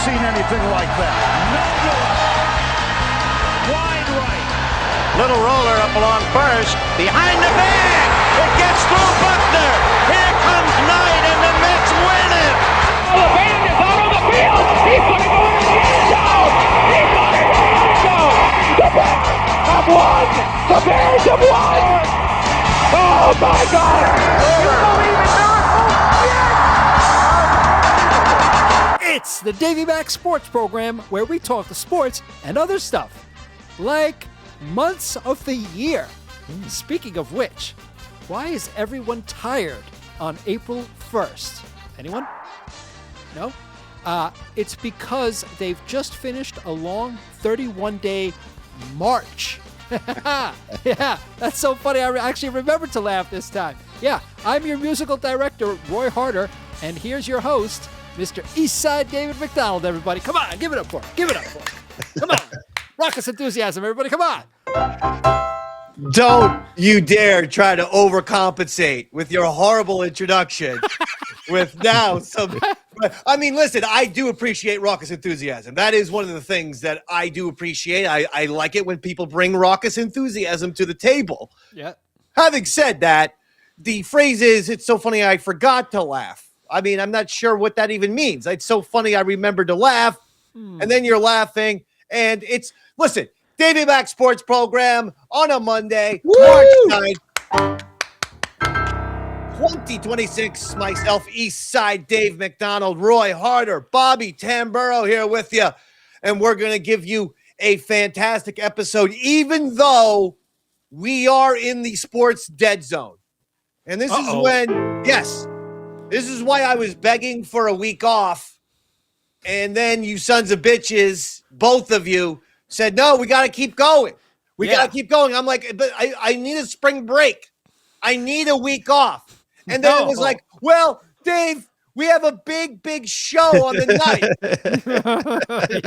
seen anything like that. No good. Wide right. Little roller up along first. Behind the bag. It gets through Buckner. Here comes Knight, and the Mets win it. Oh, the band is out on the field. He's going to go into the end zone. He's going into the end zone. The Bears have won. The Bears have won. Oh, my God. You believe in miracles? Yes. It's the Davey Mac Sports Program, where we talk the sports and other stuff, like months of the year. Speaking of which, why is everyone tired on April 1st? Anyone? No? It's because they've just finished a long 31-day march. Yeah, that's so funny. I actually remembered to laugh this time. Yeah, I'm your musical director, Roy Harder, and here's your host, Mr. Eastside David McDonald, everybody. Come on, give it up for him. Give it up for him. Come on. Raucous enthusiasm, everybody. Come on. Don't you dare try to overcompensate with your horrible introduction with now some. I mean, listen, I do appreciate raucous enthusiasm. That is one of the things that I do appreciate. I like it when people bring raucous enthusiasm to the table. Yeah. Having said that, the phrase is, it's so funny I forgot to laugh. I mean, I'm not sure what that even means. It's so funny I remembered to laugh, and then you're laughing. And it's, listen, Davey Mac Sports Program on a Monday, March 9th, 2026. Myself, Eastside Dave McDonald, Roy Harder, Bobby Tamburo here with you. And we're going to give you a fantastic episode, even though we are in the sports dead zone. And this is when, yes, this is why I was begging for a week off. And then you sons of bitches, both of you, said, no, we got to keep going. We got to keep going. I'm like, but I need a spring break. I need a week off. And then it was like, well, Dave, we have a big show on the night.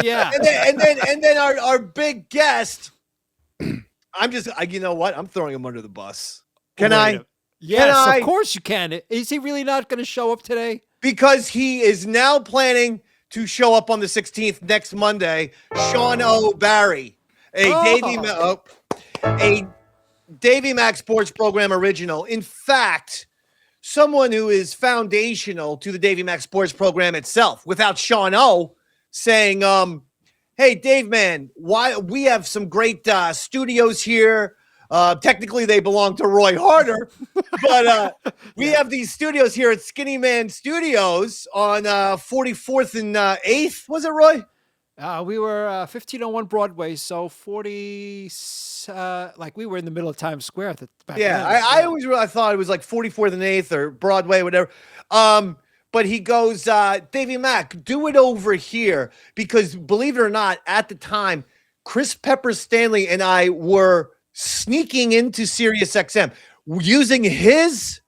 Yeah. And then our big guest, you know what? I'm throwing him under the bus. Can I? Yes, of course you can. Is he really not going to show up today? Because he is now planning to show up on the 16th next Monday. Sean O'Barry, a Davey Mac Sports Program original. In fact, someone who is foundational to the Davey Mac Sports Program itself. Without Sean O saying, hey, Dave, man, why we have some great studios here. Technically, they belong to Roy Harder, but we have these studios here at Skinny Man Studios on 44th and 8th. Was it, Roy? We were 1501 Broadway, so 40, like we were in the middle of Times Square. Back then. I always really thought it was like 44th and 8th or Broadway, whatever. But he goes, Davey Mac, do it over here, because believe it or not, at the time, Chris Pepper Stanley and I were sneaking into Sirius XM using his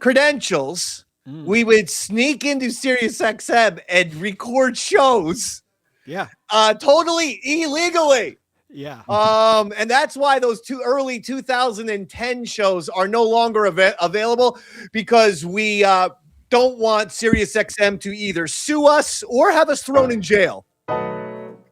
credentials. We would sneak into Sirius XM and record shows. Yeah. Totally illegally. Yeah. And that's why those two early 2010 shows are no longer available, because we don't want Sirius XM to either sue us or have us thrown in jail.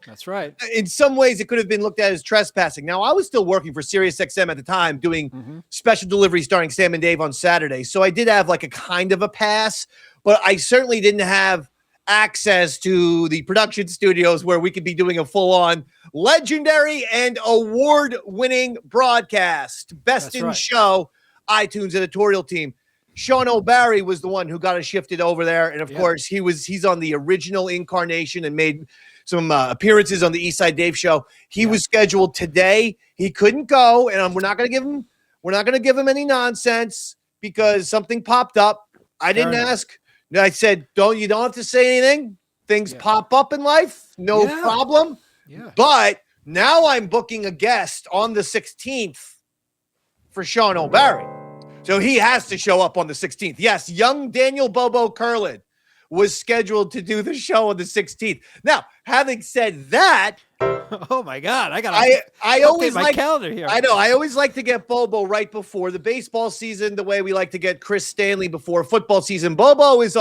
That's right. In some ways, it could have been looked at as trespassing. Now, I was still working for Sirius XM at the time, doing special deliveries starring Sam and Dave on Saturday. So I did have like a kind of a pass, but I certainly didn't have access to the production studios where we could be doing a full-on legendary and award-winning broadcast. Best in show, iTunes editorial team. Sean O'Barry was the one who got us shifted over there. And of course, he's on the original incarnation and made some appearances on the Eastside Dave show. He was scheduled today. He couldn't go, and we're not going to give him any nonsense because something popped up. I didn't ask. I said, you don't have to say anything. Things pop up in life. No problem. Yeah. But now I'm booking a guest on the 16th for Sean O'Barry. So he has to show up on the 16th. Yes, young Daniel Bobo Curlin was scheduled to do the show on the 16th. Now, having said that, Oh my God! I always my like calendar here. I know. I always like to get Bobo right before the baseball season, the way we like to get Chris Stanley before football season. Bobo is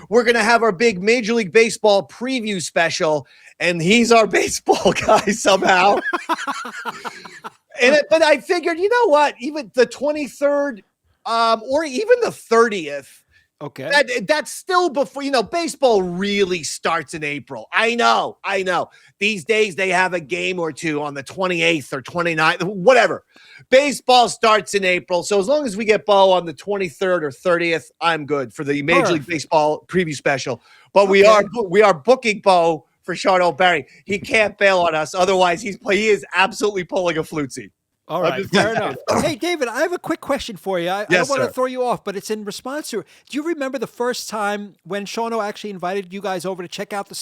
we're going to have our big Major League Baseball preview special, and he's our baseball guy somehow. But I figured, you know what? Even the 23rd, or even the 30th. Okay. That's still before, baseball really starts in April. I know. These days they have a game or two on the 28th or 29th, whatever. Baseball starts in April. So as long as we get Bo on the 23rd or 30th, I'm good for the Major League Baseball preview special. But we are booking Bo for Sean O'Barry. He can't bail on us. Otherwise, he is absolutely pulling a flutesy. All right, fair enough. Hey, David, I have a quick question for you. I don't want to throw you off, but it's in response to. Do you remember the first time when Shauno actually invited you guys over to check out the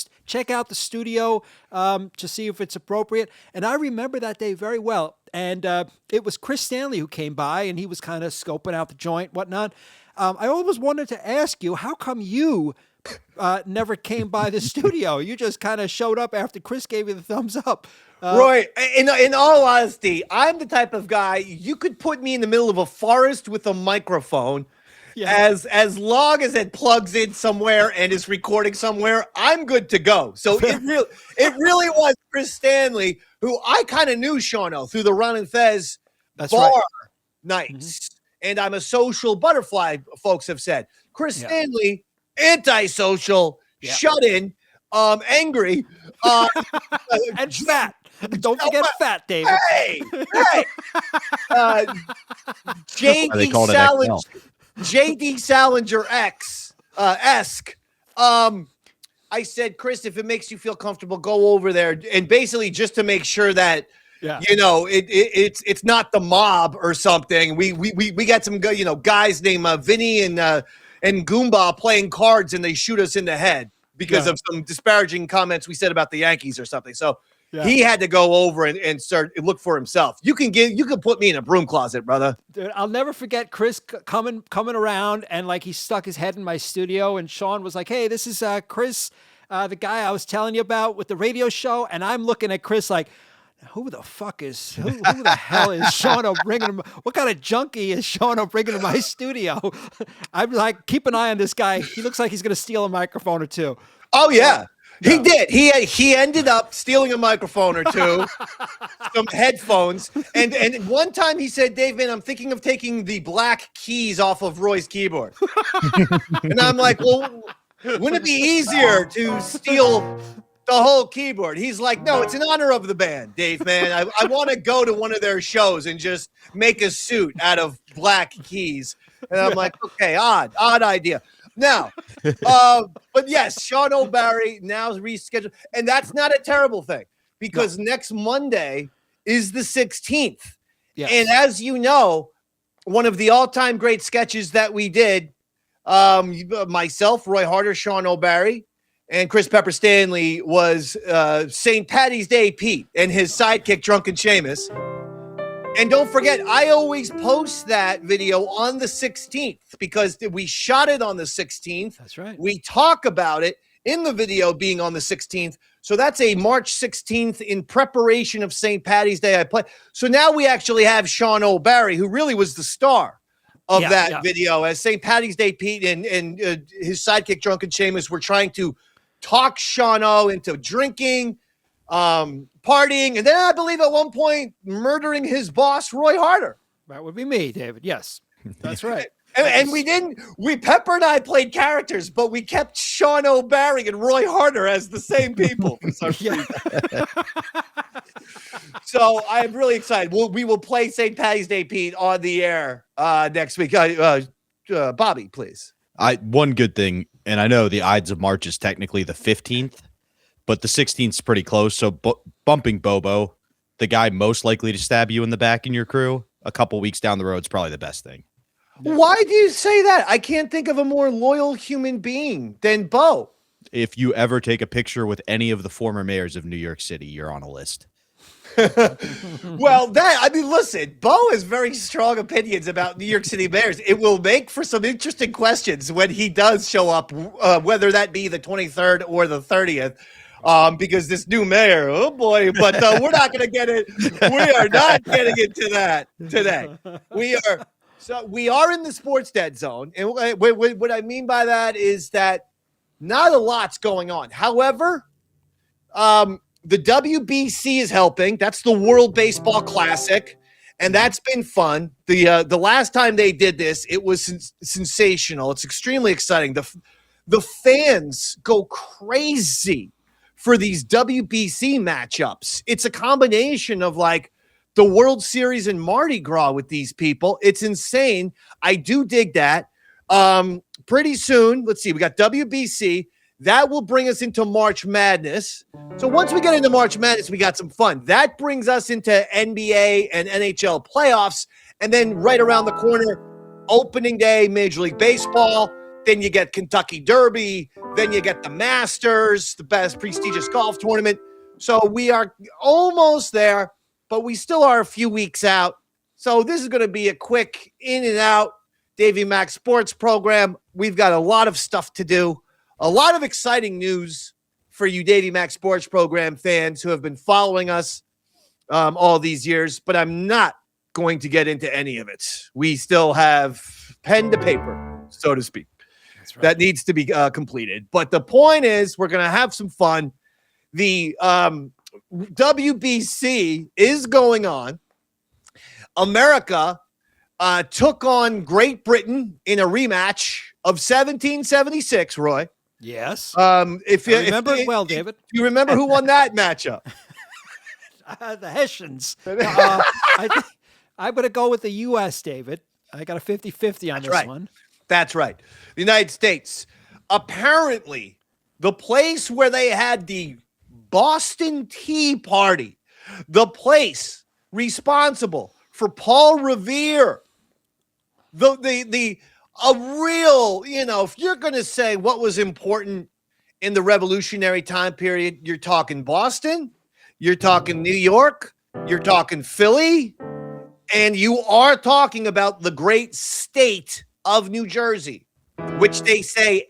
studio to see if it's appropriate? And I remember that day very well. And it was Chris Stanley who came by, and he was kind of scoping out the joint, whatnot. I always wanted to ask you, how come you never came by the studio? You just kind of showed up after Chris gave you the thumbs up. Roy, in all honesty, I'm the type of guy, you could put me in the middle of a forest with a microphone. Yeah. As long as it plugs in somewhere and is recording somewhere, I'm good to go. So it really was Chris Stanley, who I kind of knew Shauno through the Ron and Fez bar nights. Mm-hmm. And I'm a social butterfly, folks have said. Chris Stanley, antisocial, shut in, angry, and fat. Don't forget fat, David. Hey! JD Salinger esque. I said, Chris, if it makes you feel comfortable, go over there, and basically just to make sure that it's not the mob or something. We got some guys named Vinny and Goomba playing cards, and they shoot us in the head because of some disparaging comments we said about the Yankees or something. So. Yeah. He had to go over and start look for himself. You can put me in a broom closet, brother. Dude, I'll never forget Chris coming around, and like he stuck his head in my studio, and Sean was like, "Hey, this is Chris, the guy I was telling you about with the radio show." And I'm looking at Chris like, who the hell is Sean bringing him? What kind of junkie is Sean bringing to my studio? I'm like, keep an eye on this guy. He looks like he's going to steal a microphone or two. Oh yeah. No. He did. He ended up stealing a microphone or two, some headphones, and one time he said, "Dave, man, I'm thinking of taking the black keys off of Roy's keyboard." And I'm like, "Well, wouldn't it be easier to steal the whole keyboard?" He's like, "No, it's in honor of the band, Dave, man. I want to go to one of their shows and just make a suit out of black keys." And I'm like, "Okay, odd idea." Now, but yes, Sean O'Barry now rescheduled, and that's not a terrible thing because next Monday is the 16th. Yes. And as you know, one of the all-time great sketches that we did, myself, Roy Harder, Sean O'Barry, and Chris Pepper Stanley was St. Patty's Day Pete and his sidekick, Drunken Seamus. And don't forget, I always post that video on the 16th because we shot it on the 16th. That's right. We talk about it in the video being on the 16th. So that's a March 16th in preparation of St. Patty's Day. So now we actually have Sean O'Barry, who really was the star of that video, as St. Patty's Day Pete and his sidekick, Drunken Seamus, were trying to talk Sean O into drinking, partying, and then I believe at one point murdering his boss, Roy Harder. That would be me, David. Yes, that's right. And Pepper and I played characters, but we kept Sean O'Barry and Roy Harder as the same people. So I'm really excited. We will play St. Patty's Day Pete on the air next week. Bobby, please. One good thing, and I know the Ides of March is technically the 15th, but the 16th is pretty close. So bumping Bobo, the guy most likely to stab you in the back in your crew, a couple weeks down the road is probably the best thing. Why do you say that? I can't think of a more loyal human being than Bo. If you ever take a picture with any of the former mayors of New York City, you're on a list. Well, listen, Bo has very strong opinions about New York City mayors. It will make for some interesting questions when he does show up, whether that be the 23rd or the 30th. because this new mayor, oh boy, but we're not going to get it. We are not getting into that today. We are in the sports dead zone. And what I mean by that is that not a lot's going on. However, the WBC is helping. That's the World Baseball Classic. And that's been fun. The last time they did this, it was sensational. It's extremely exciting. The fans go crazy for these WBC matchups. It's a combination of like the World Series and Mardi Gras with these people. It's insane. I do dig that. Pretty soon, let's see, we got WBC. That will bring us into March Madness. So once we get into March Madness, we got some fun. That brings us into NBA and NHL playoffs. And then right around the corner, opening day, Major League Baseball. Then you get Kentucky Derby. Then you get the Masters, the best prestigious golf tournament. So we are almost there, but we still are a few weeks out. So this is going to be a quick in and out Davey Mac Sports Program. We've got a lot of stuff to do. A lot of exciting news for you Davey Mac Sports Program fans who have been following us all these years, but I'm not going to get into any of it. We still have pen to paper, so to speak. That's right. That needs to be completed. But the point is we're going to have some fun. The WBC is going on. America took on Great Britain in a rematch of 1776, Roy. Yes. If you remember it well, David. You remember who won that matchup? The Hessians. I'm going to go with the U.S., David. I got a 50-50 on this one. That's right. The United States. Apparently, the place where they had the Boston Tea Party, the place responsible for Paul Revere, a real, if you're going to say what was important in the revolutionary time period, you're talking Boston, you're talking New York, you're talking Philly, and you are talking about the great state of New Jersey, which they say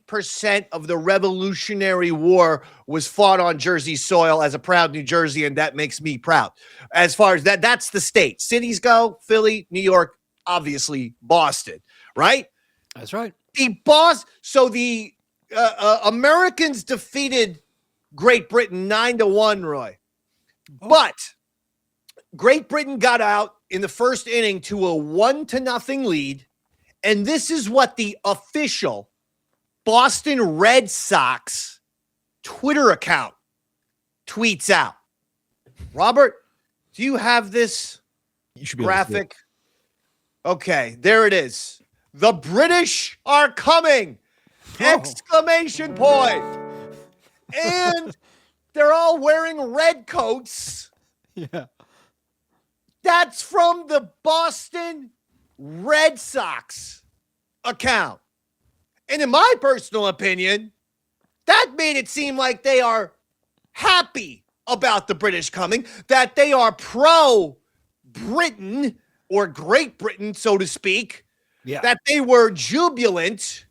80% of the Revolutionary War was fought on Jersey soil. As a proud New Jerseyan, that makes me proud. As far as that's the state. Cities go, Philly, New York, obviously Boston. Right? That's right. So the Americans defeated Great Britain 9-1, Roy. Oh. But Great Britain got out in the first inning to a 1-0 lead. And this is what the official Boston Red Sox Twitter account tweets out. Robert, do you have this graphic? Okay, there it is. The British are coming! Exclamation point! And they're all wearing red coats. Yeah. That's from the Boston Red Sox account. And in my personal opinion, that made it seem like they are happy about the British coming, that they are pro-Britain or Great Britain, so to speak. Yeah. That they were jubilant.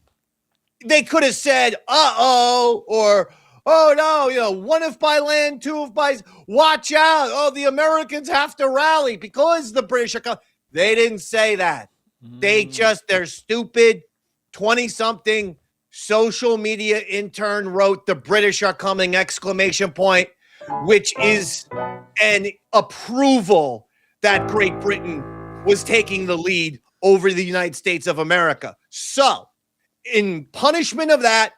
They could have said, uh-oh, or, oh, no, one if by land, two if by, watch out. Oh, the Americans have to rally because the British are coming. They didn't say that. Their stupid 20-something social media intern wrote the British are coming, exclamation point, which is an approval that Great Britain was taking the lead over the United States of America. So, in punishment of that,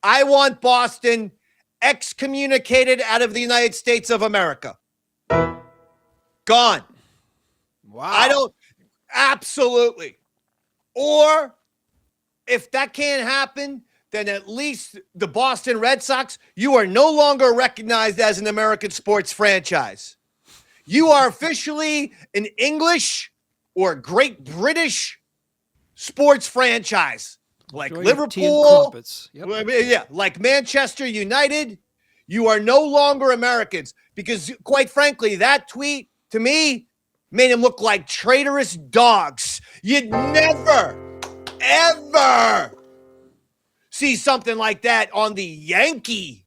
I want Boston excommunicated out of the United States of America. Gone. Wow. Absolutely. Or, if that can't happen, then at least the Boston Red Sox, you are no longer recognized as an American sports franchise. You are officially an English or Great British sports franchise. Like Liverpool, like Manchester United. You are no longer Americans because, quite frankly, that tweet, to me, made him look like traitorous dogs. You'd never, ever see something like that on the Yankee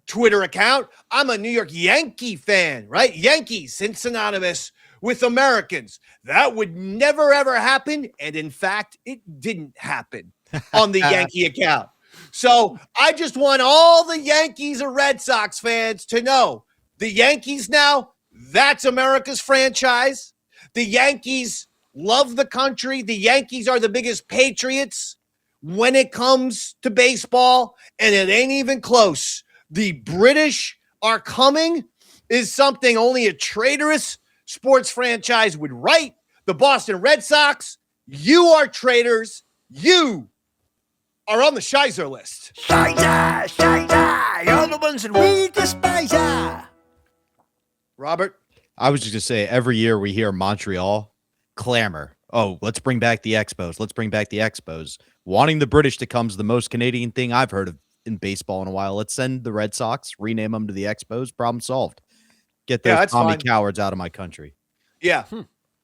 Twitter account. I'm a New York Yankee fan, right? Yankees, it's synonymous with Americans. That would never, ever happen. And in fact, it didn't happen on the Yankee account. So I just want all the Yankees and Red Sox fans to know the Yankees now, that's America's franchise. The Yankees love the country. The Yankees are the biggest patriots when it comes to baseball, and it ain't even close. The British are coming is something only a traitorous sports franchise would write. The Boston Red Sox, you are traitors. You are on the Shizer list. Shizer, Shizer, you're the ones that we despise. Robert? I was just going to say, every year we hear Montreal clamor. Oh, let's bring back the Expos. Let's bring back the Expos. Wanting the British to come is the most Canadian thing I've heard of in baseball in a while. Let's send the Red Sox, rename them to the Expos. Problem solved. Get those Tommy cowards out of my country. Yeah.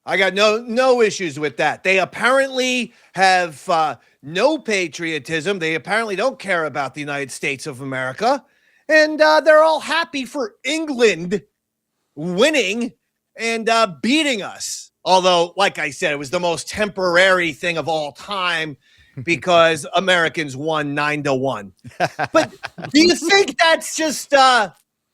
I got no issues with that. They apparently have no patriotism. They apparently don't care about the United States of America. And they're all happy for England winning and beating us. Although, like I said, it was the most temporary thing of all time because Americans won 9-1. But do you think that's just the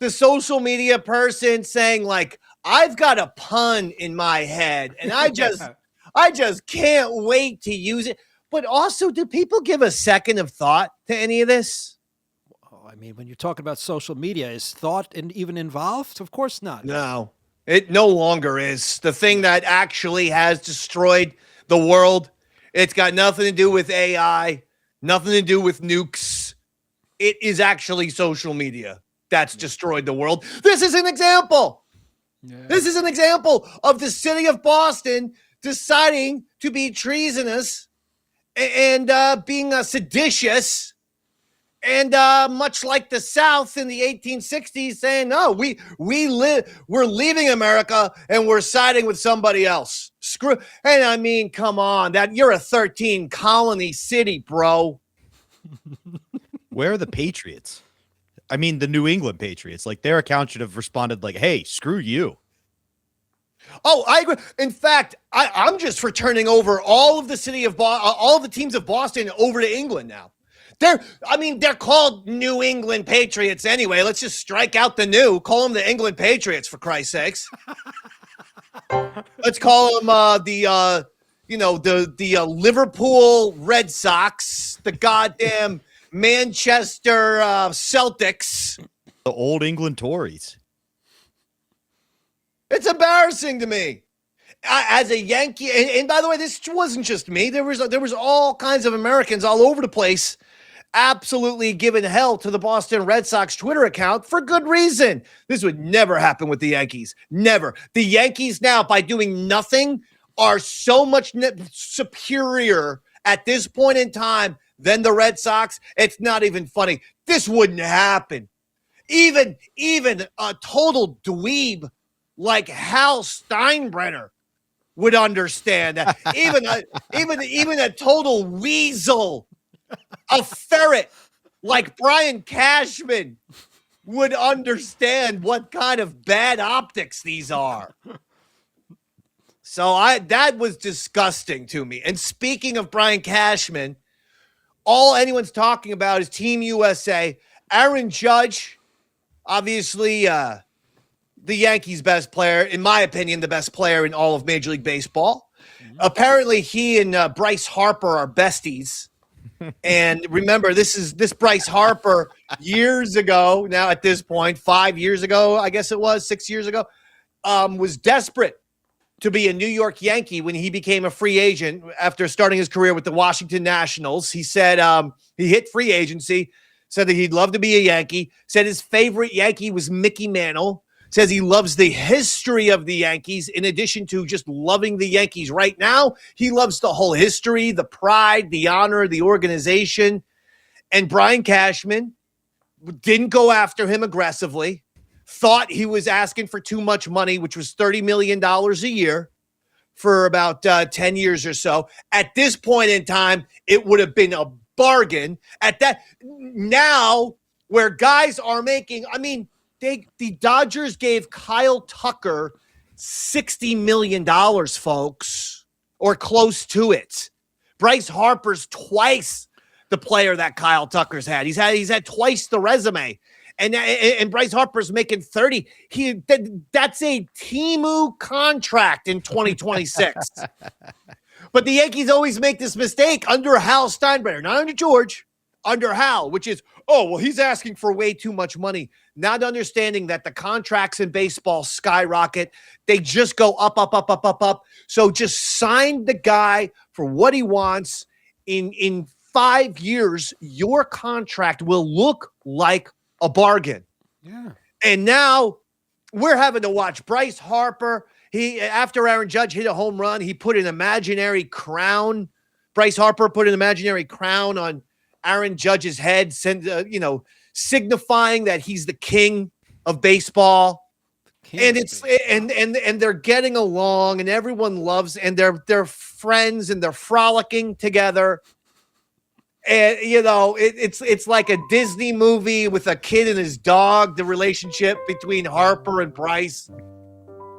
social media person saying, like, I've got a pun in my head and I just can't wait to use it? But also, do people give a second of thought to any of this? I mean, when you're talking about social media, is thought even involved? Of course not. No, it no longer is. The thing that actually has destroyed the world, it's got nothing to do with AI, nothing to do with nukes. It is actually social media that's destroyed the world. This is an example. Yeah. This is an example of the city of Boston deciding to be treasonous and being seditious. And much like the South in the 1860s saying, no, we're leaving America and we're siding with somebody else. And I mean, come on, you're a 13 colony city, bro. Where are the Patriots? I mean, the New England Patriots, like their account should have responded like, hey, screw you. Oh, I agree. In fact, I'm just for turning over all of the all the teams of Boston over to England now. They're called New England Patriots anyway. Let's just strike out the new. Call them the England Patriots, for Christ's sakes. Let's call them the Liverpool Red Sox, the goddamn Manchester Celtics. The old England Tories. It's embarrassing to me. As a Yankee, and by the way, this wasn't just me. There was all kinds of Americans all over the place absolutely giving hell to the Boston Red Sox Twitter account for good reason. This would never happen with the Yankees. Never. The Yankees now, by doing nothing, are so much superior at this point in time than the Red Sox. It's not even funny. This wouldn't happen. Even a total dweeb like Hal Steinbrenner would understand that. Even a total weasel, a ferret like Brian Cashman would understand what kind of bad optics these are. So that was disgusting to me. And speaking of Brian Cashman, all anyone's talking about is Team USA. Aaron Judge, obviously the Yankees' best player, in my opinion, the best player in all of Major League Baseball. Mm-hmm. Apparently he and Bryce Harper are besties. And remember, this Bryce Harper years ago, now at this point, 5 years ago, I guess it was 6 years ago, was desperate to be a New York Yankee when he became a free agent after starting his career with the Washington Nationals. He said he hit free agency, said that he'd love to be a Yankee, said his favorite Yankee was Mickey Mantle, says he loves the history of the Yankees in addition to just loving the Yankees right now. He loves the whole history, the pride, the honor, the organization. And Brian Cashman didn't go after him aggressively, thought he was asking for too much money, which was $30 million a year for about 10 years or so. At this point in time, it would have been a bargain. At that, now where guys are making, the Dodgers gave Kyle Tucker $60 million, folks, or close to it. Bryce Harper's twice the player that Kyle Tucker's had. He's had twice the resume. And Bryce Harper's making 30. That's a Timu contract in 2026. But the Yankees always make this mistake under Hal Steinbrenner, not under George, under Hal, which is, he's asking for way too much money. Not understanding that the contracts in baseball skyrocket. They just go up, up, up, up, up, up. So just sign the guy for what he wants. In 5 years, your contract will look like a bargain. Yeah. And now we're having to watch Bryce Harper. After Aaron Judge hit a home run, he put an imaginary crown. Bryce Harper put an imaginary crown on Aaron Judge's head, signifying that he's the king of baseball. And they're getting along, and everyone loves, and they're friends, and they're frolicking together. And it's like a Disney movie with a kid and his dog. The relationship between Harper and Bryce.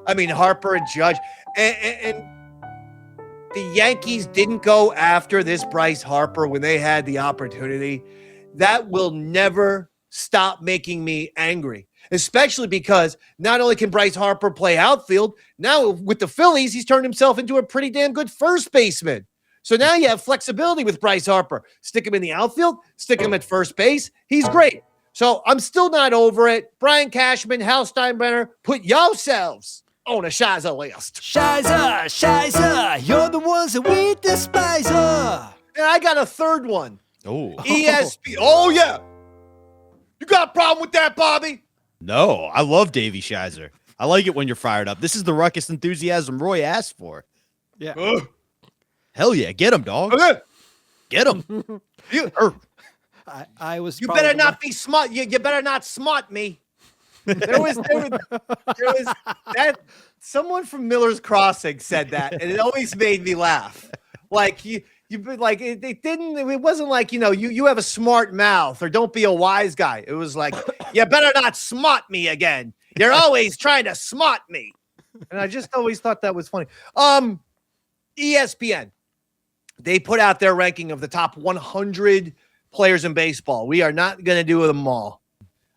Harper and Judge. And the Yankees didn't go after this Bryce Harper when they had the opportunity. That will never stop making me angry, especially because not only can Bryce Harper play outfield, now with the Phillies, he's turned himself into a pretty damn good first baseman. So now you have flexibility with Bryce Harper. Stick him in the outfield, stick him at first base. He's great. So I'm still not over it. Brian Cashman, Hal Steinbrenner, put yourselves on a Shiza list. Shiza, you're the ones that we despise. And I got a third one. Oh. ESPN. Oh, yeah. You got a problem with that, Bobby? No, I love Davey Shizer. I like it when you're fired up. This is the ruckus enthusiasm Roy asked for. Yeah. Hell yeah, get him, dog. Okay. Get him. I was. You better not be smart. You better not smart me. There was that. Someone from Miller's Crossing said that, and it always made me laugh. Like it wasn't like you have a smart mouth or don't be a wise guy. It was like, you better not smart me again. You're always trying to smart me. And I just always thought that was funny. ESPN. They put out their ranking of the top 100 players in baseball. We are not going to do them all.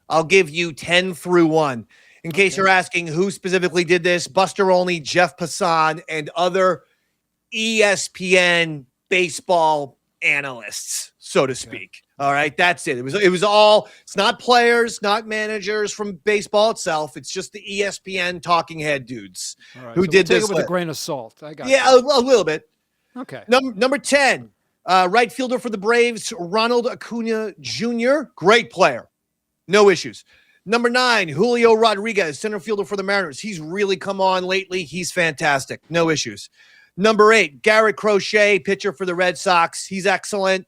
I'll give you 10 through 1. In case you're asking who specifically did this, Buster Olney, Jeff Passan, and other ESPN baseball analysts, so to speak. Yeah. All right, that's it. It was all, it's not players, not managers from baseball itself. It's just the ESPN talking head dudes who did this. Take it with a grain of salt. I got a little bit. Okay. Number 10, right fielder for the Braves, Ronald Acuna Jr., great player. No issues. Number 9, Julio Rodriguez, center fielder for the Mariners. He's really come on lately. He's fantastic. No issues. Number 8, Garrett Crochet, pitcher for the Red Sox. He's excellent.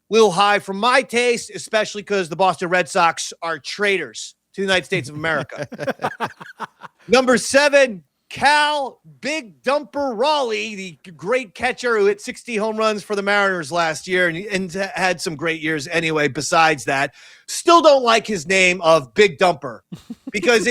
Little high for my taste, especially because the Boston Red Sox are traitors to the United States of America. Number 7, Cal Big Dumper Raleigh, the great catcher who hit 60 home runs for the Mariners last year and had some great years anyway. Besides that, still don't like his name of Big Dumper because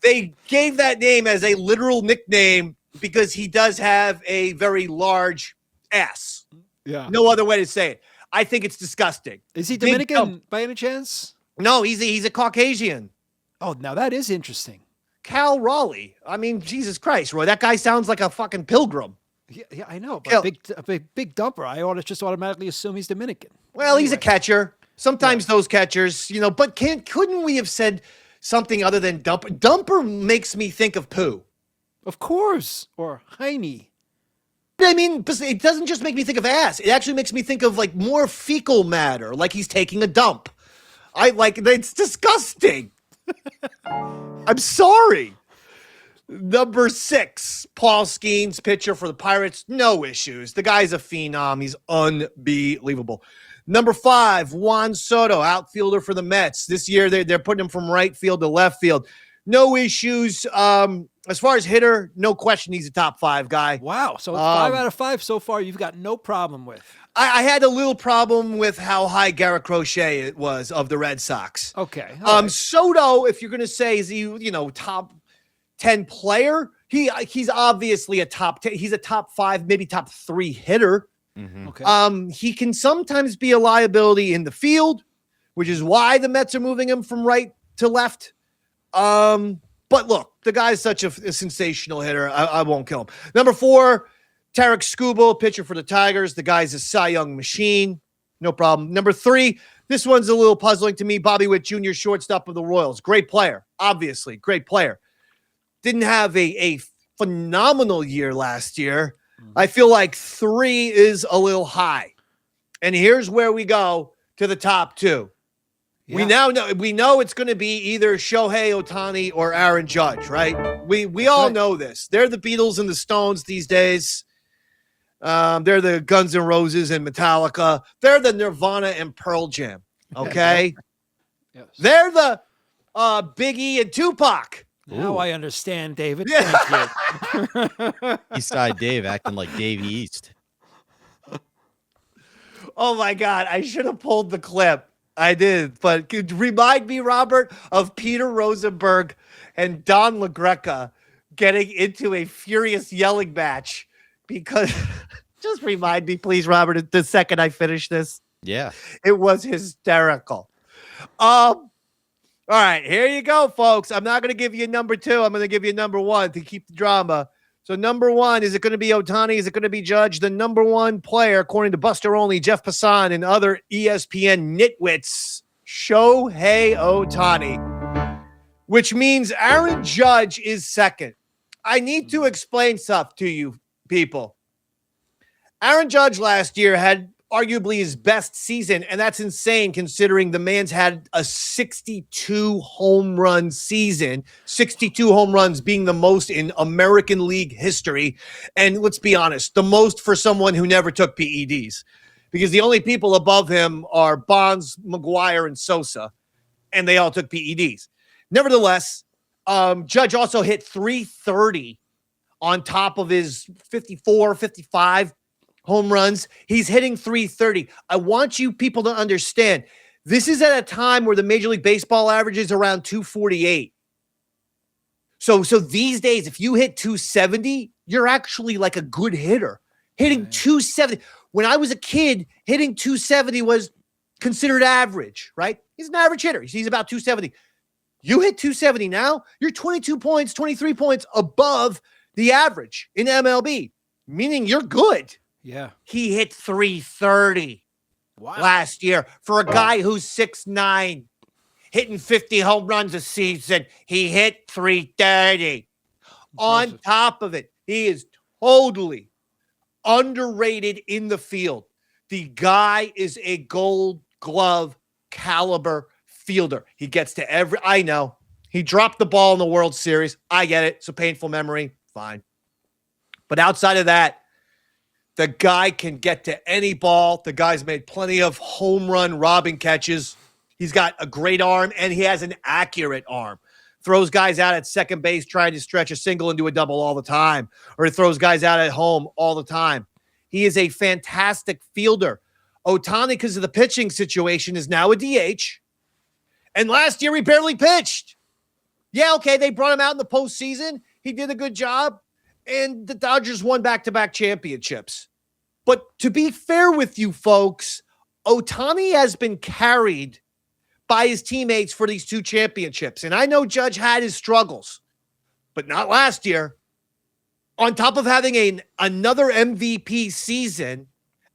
they gave that name as a literal nickname because he does have a very large ass. Yeah. No other way to say it. I think it's disgusting. Is he Dominican by any chance? No, he's a Caucasian. Oh, now that is interesting. Cal Raleigh. I mean, Jesus Christ, Roy. That guy sounds like a fucking pilgrim. Yeah, I know. But big dumper. I ought to just automatically assume he's Dominican. Well, he's a catcher. Sometimes those catchers, but couldn't we have said something other than dumper? Dumper makes me think of poo. Of course. Or Heine. I mean, it doesn't just make me think of ass. It actually makes me think of like more fecal matter, like he's taking a dump. It's disgusting. I'm sorry. Number 6, Paul Skeens, pitcher for the Pirates. No issues. The guy's a phenom. He's unbelievable. Number 5, Juan Soto, outfielder for the Mets. This year, they're putting him from right field to left field. No issues. as far as hitter, no question he's a top 5 guy. Wow. So 5 out of 5 so far you've got no problem with. I had a little problem with how high Garrett Crochet it was of the Red Sox. Okay. Right. Soto, if you're going to say is he, top 10 player, he's obviously a top 10. He's a top 5, maybe top 3 hitter. Mm-hmm. Okay. He can sometimes be a liability in the field, which is why the Mets are moving him from right to left. But look, the guy's such a sensational hitter. I won't kill him. Number 4, Tarek Skubal, pitcher for the Tigers. The guy's a Cy Young machine. No problem. Number 3, this one's a little puzzling to me. Bobby Witt Jr., shortstop of the Royals. Great player, obviously. Great player. Didn't have a phenomenal year last year. I feel like 3 is a little high. And here's where we go to the top 2. Yeah. We know it's going to be either Shohei Ohtani or Aaron Judge, right? We all know this. They're the Beatles and the Stones these days. They're the Guns N' Roses and Metallica. They're the Nirvana and Pearl Jam. Okay, yes. They're the Biggie and Tupac. Now I understand, David. Thank you. Eastside Dave acting like Davey East. Oh my God! I should have pulled the clip. I did, but could remind me, Robert, of Peter Rosenberg and Don LaGreca getting into a furious yelling match because just remind me, please, Robert, the second I finish this. Yeah. It was hysterical. All right, here you go, folks. I'm not going to give you number 2. I'm going to give you number 1 to keep the drama. So number 1, is it going to be Ohtani? Is it going to be Judge? The number 1 player, according to Buster Olney, Jeff Passan, and other ESPN nitwits, Shohei Ohtani, which means Aaron Judge is second. I need to explain stuff to you people. Aaron Judge last year had arguably his best season, and that's insane considering the man's had a 62 home run season, 62 home runs being the most in American League history. And let's be honest, the most for someone who never took PEDs, because the only people above him are Bonds, McGuire, and Sosa, and they all took PEDs. Nevertheless, Judge also hit 330 on top of his 54, 55 home runs. He's hitting 330. I want you people to understand, this is at a time where the Major League Baseball average is around 248. So these days, if you hit 270, you're actually like a good hitter. Hitting 270. When I was a kid, hitting 270 was considered average, right? He's an average hitter. He's about 270. You hit 270 now, you're 22 points, 23 points above the average in MLB, meaning you're good. Yeah. He hit 330 last year for a guy who's 6'9", hitting 50 home runs a season. He hit 330. On top of it, he is totally underrated in the field. The guy is a Gold Glove caliber fielder. He gets to I know. He dropped the ball in the World Series. I get it. It's a painful memory. Fine. But outside of that, the guy can get to any ball. The guy's made plenty of home run robbing catches. He's got a great arm, and he has an accurate arm. Throws guys out at second base trying to stretch a single into a double all the time, or he throws guys out at home all the time. He is a fantastic fielder. Ohtani, because of the pitching situation, is now a DH. And last year, he barely pitched. Yeah, okay, they brought him out in the postseason. He did a good job. And the Dodgers won back-to-back championships. But to be fair with you folks, Ohtani has been carried by his teammates for these 2 championships. And I know Judge had his struggles, but not last year. On top of having another MVP season,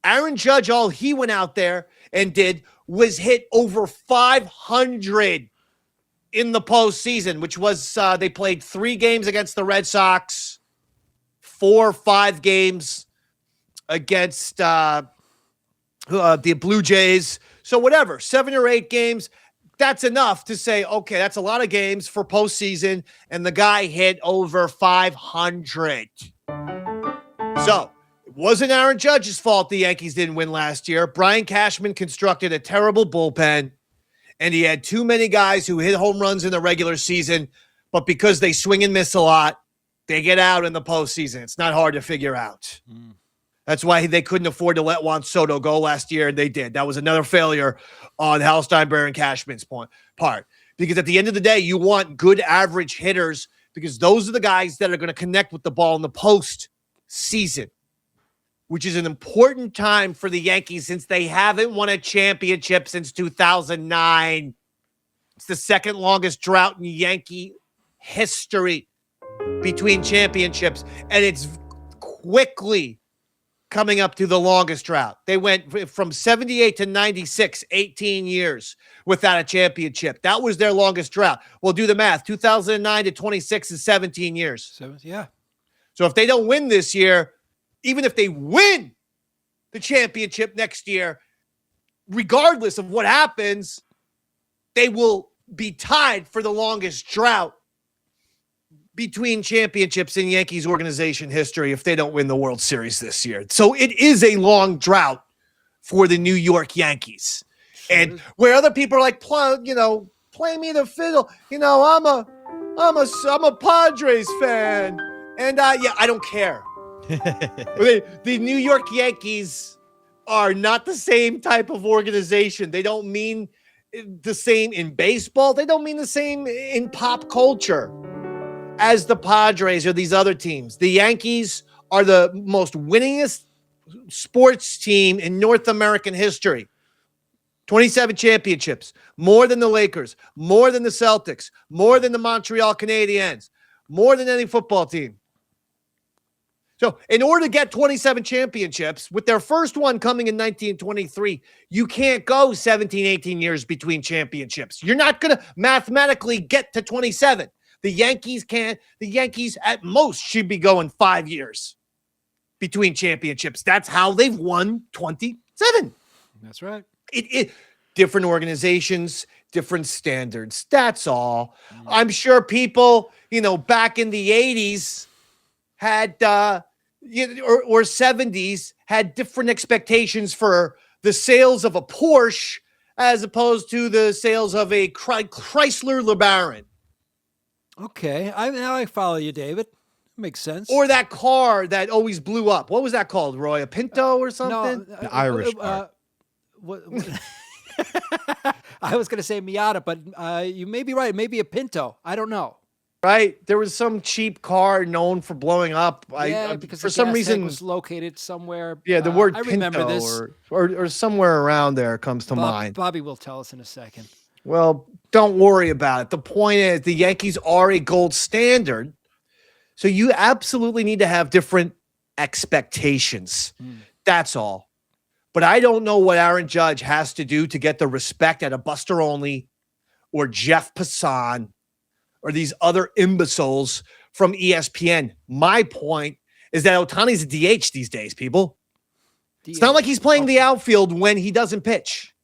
Aaron Judge, all he went out there and did was hit over 500 in the postseason, which was they played 3 games against the Red Sox, 4 or 5 games against the Blue Jays. So whatever, 7 or 8 games, that's enough to say, okay, that's a lot of games for postseason, and the guy hit over 500. So it wasn't Aaron Judge's fault the Yankees didn't win last year. Brian Cashman constructed a terrible bullpen, and he had too many guys who hit home runs in the regular season, but because they swing and miss a lot, They get out in the postseason. It's not hard to figure out. That's why they couldn't afford to let Juan Soto go last year, and they did. That was another failure on Hal Steinbrenner and Cashman's part. Because at the end of the day, you want good average hitters because those are the guys that are going to connect with the ball in the postseason, which is an important time for the Yankees since they haven't won a championship since 2009. It's the second longest drought in Yankee history between championships, and it's quickly coming up to the longest drought. They went from 78 to 96, 18 years without a championship. That was their longest drought. Well, do the math. 2009 to 26 is 17 years. Yeah. So if they don't win this year, even if they win the championship next year, regardless of what happens, they will be tied for the longest drought between championships in Yankees organization history if they don't win the World Series this year. So it is a long drought for the New York Yankees. And where other people are like, play me the fiddle. I'm a Padres fan. And I don't care. The New York Yankees are not the same type of organization. They don't mean the same in baseball. They don't mean the same in pop culture as the Padres or these other teams. The Yankees are the most winningest sports team in North American history. 27 championships, more than the Lakers, more than the Celtics, more than the Montreal Canadiens, more than any football team. So in order to get 27 championships, with their first one coming in 1923, you can't go 17, 18 years between championships. You're not going to mathematically get to 27. The Yankees can't. The Yankees at most should be going 5 years between championships. That's how they've won 27. That's right. It different organizations, different standards. That's all. I'm sure people, back in the 80s had or 70s had different expectations for the sales of a Porsche as opposed to the sales of a Chrysler LeBaron. Okay, now I follow you, David. Makes sense. Or that car that always blew up. What was that called, Roy? A Pinto or something? No, An Irish car. What I was going to say Miata, but you may be right. Maybe a Pinto. I don't know. Right? There was some cheap car known for blowing up. Because for the some gas reason tank was located somewhere. Yeah, the word I Pinto remember this. or somewhere around there comes to mind. Bobby will tell us in a second. Well, don't worry about it. The point is the Yankees are a gold standard. So you absolutely need to have different expectations. That's all. But I don't know what Aaron Judge has to do to get the respect out of Buster Olney or Jeff Passan or these other imbeciles from ESPN. My point is that Ohtani's a DH these days, people. It's not like he's playing the outfield when he doesn't pitch.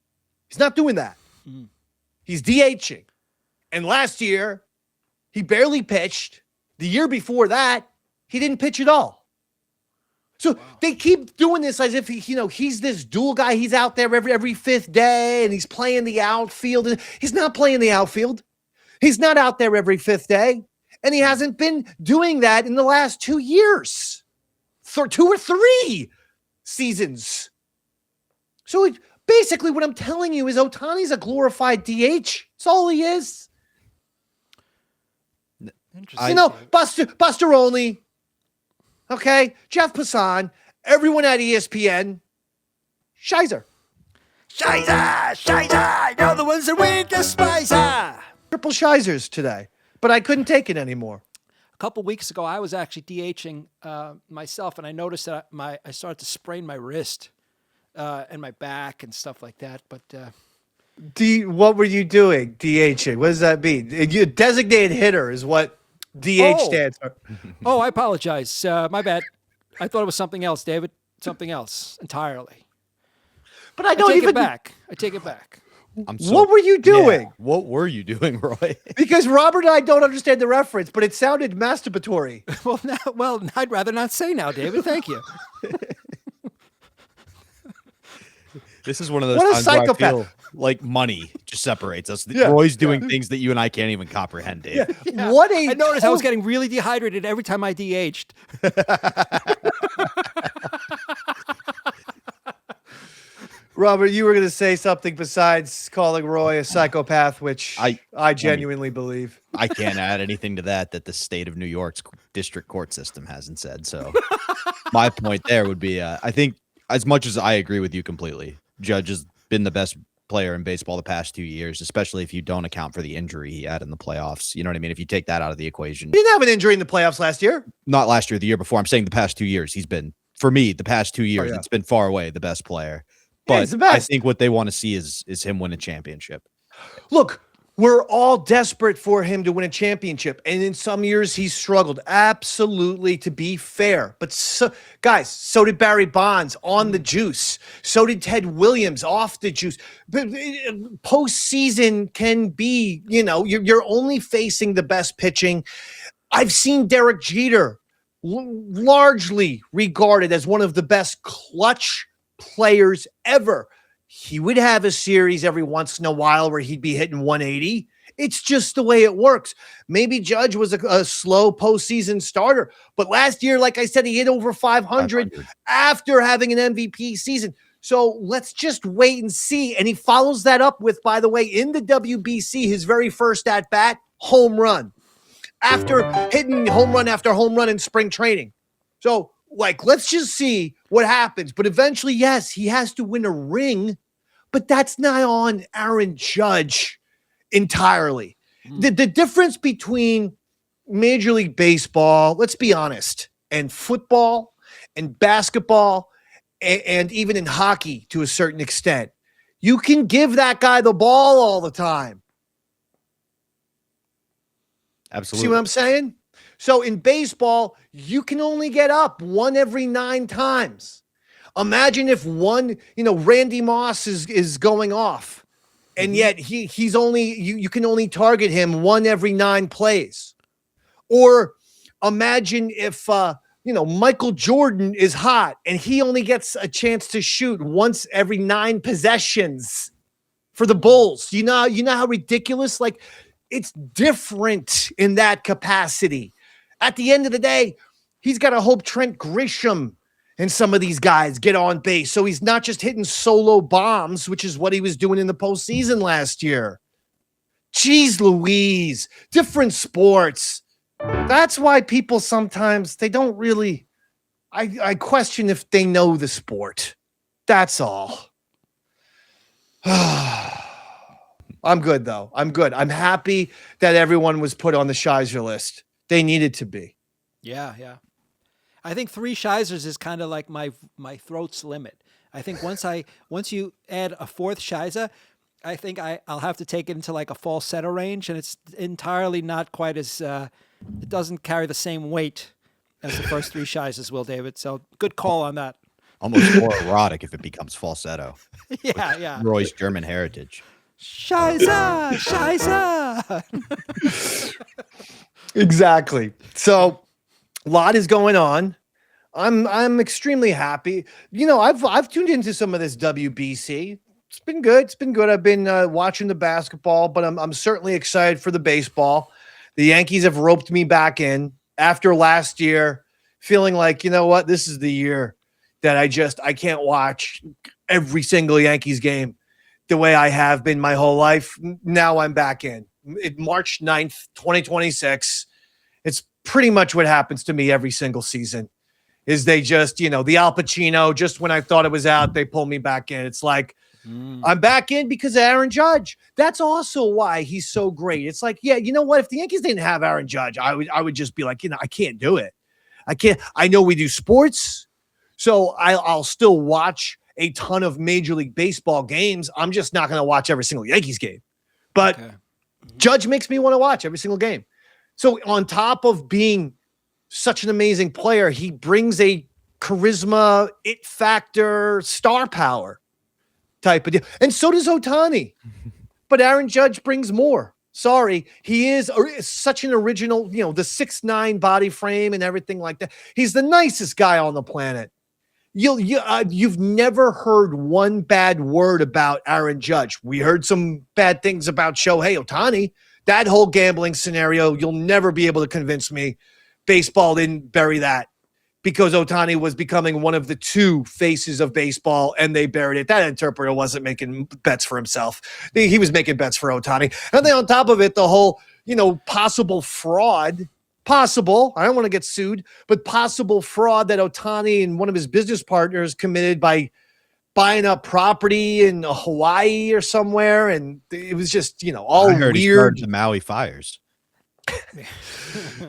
He's not doing that. He's DHing. And last year, he barely pitched. The year before that, he didn't pitch at all. So they keep doing this as if he's this dual guy. He's out there every fifth day and he's playing the outfield. He's not playing the outfield. He's not out there every fifth day. And he hasn't been doing that in the last 2 years. 2 or 3 seasons. So basically what I'm telling you is Ohtani's a glorified DH. That's all he is. Interesting. Buster Olney. Okay, Jeff Passan, everyone at ESPN, Shizer. You're the ones that we despise. Triple Shizers today, but I couldn't take it anymore. A couple weeks ago, I was actually DHing myself, and I noticed that I started to sprain my wrist and my back and stuff like that. But what were you doing? DHing? What does that mean? Designated hitter is what DH stands for. Oh, I apologize. My bad. I thought it was something else, David. Something else entirely. But I don't take it back. I take it back. What were you doing? Yeah, what were you doing, Roy? Because Robert and I don't understand the reference, but it sounded masturbatory. Well, I'd rather not say now, David. Thank you. This is one of those What a times where I psychopath. feel like money just separates us. Yeah, Roy's doing things that you and I can't even comprehend, Dave. Yeah. What a I noticed I was getting really dehydrated every time I DH'd. Robert, you were going to say something besides calling Roy a psychopath, which I genuinely believe. I can't add anything to that the state of New York's district court system hasn't said. So my point there would be, I think as much as I agree with you completely, Judge has been the best player in baseball the past 2 years, especially if you don't account for the injury he had in the playoffs. You know what I mean? If you take that out of the equation. He didn't have an injury in the playoffs last year. Not last year, the year before. I'm saying the past 2 years. He's been, for me, the past 2 years, it's been far away the best player. But I think what they want to see is him win a championship. Look, we're all desperate for him to win a championship. And in some years, he's struggled. Absolutely, to be fair. But, guys, so did Barry Bonds on the juice. So did Ted Williams off the juice. But postseason can be, you're only facing the best pitching. I've seen Derek Jeter largely regarded as one of the best clutch players ever. He would have a series every once in a while where he'd be hitting 180. It's just the way it works. Maybe Judge was a slow postseason starter, but last year, like I said, he hit over 500 after having an MVP season. So let's just wait and see. And he follows that up with, by the way, in the WBC, his very first at bat, home run, after hitting home run after home run in spring training. So let's just see what happens. But eventually, yes, he has to win a ring, but that's not on Aaron Judge entirely. The difference between Major League Baseball, let's be honest, and football and basketball and even in hockey to a certain extent, you can give that guy the ball all the time. Absolutely. See what I'm saying? So in baseball, you can only get up one every 9 times. Imagine if Randy Moss is going off, and yet he's only you can only target him one every 9 plays. Or imagine if Michael Jordan is hot and he only gets a chance to shoot once every 9 possessions for the Bulls. You know how ridiculous? It's different in that capacity. At the end of the day, he's got to hope Trent Grisham and some of these guys get on base. So he's not just hitting solo bombs, which is what he was doing in the postseason last year. Jeez Louise, different sports. That's why people sometimes, they don't really, I question if they know the sport. That's all. I'm good, though. I'm good. I'm happy that everyone was put on the Shizer list. They needed to be. Yeah. I think 3 Shizers is kind of like my throat's limit. I think once you add a 4th Shizer, I think I'll have to take it into a falsetto range, and it's entirely not quite as it doesn't carry the same weight as the first 3 Shizers will, David. So good call on that. Almost more erotic if it becomes falsetto. Yeah. Roy's German heritage. Shizer. Exactly. So a lot is going on. I'm extremely happy. I've tuned into some of this WBC. It's been good. I've been watching the basketball, but I'm certainly excited for the baseball. The Yankees have roped me back in after last year, feeling like, this is the year that I can't watch every single Yankees game the way I have been my whole life. Now I'm back in. March 9th, 2026. It's pretty much what happens to me every single season is they just, the Al Pacino, just when I thought it was out, they pull me back in. It's like, I'm back in because of Aaron Judge. That's also why he's so great. It's like, yeah, you know what? If the Yankees didn't have Aaron Judge, I would just be like, I can't do it. I can't. I know we do sports, so I'll still watch a ton of Major League Baseball games. I'm just not going to watch every single Yankees game. But Judge makes me want to watch every single game. So on top of being such an amazing player, he brings a charisma, it factor, star power type of deal. And so does Ohtani. But Aaron Judge brings more. Sorry. He is such an original, the 6'9" body frame and everything like that. He's the nicest guy on the planet. You've never heard one bad word about Aaron Judge. We heard some bad things about Shohei Ohtani. That whole gambling scenario, you'll never be able to convince me baseball didn't bury that because Ohtani was becoming one of the two faces of baseball and they buried it. That interpreter wasn't making bets for himself. He was making bets for Ohtani. And then on top of it, the whole, possible fraud. Possible, I don't want to get sued, but possible fraud that Ohtani and one of his business partners committed by buying up property in Hawaii or somewhere. And it was just, all I heard weird. The Maui fires.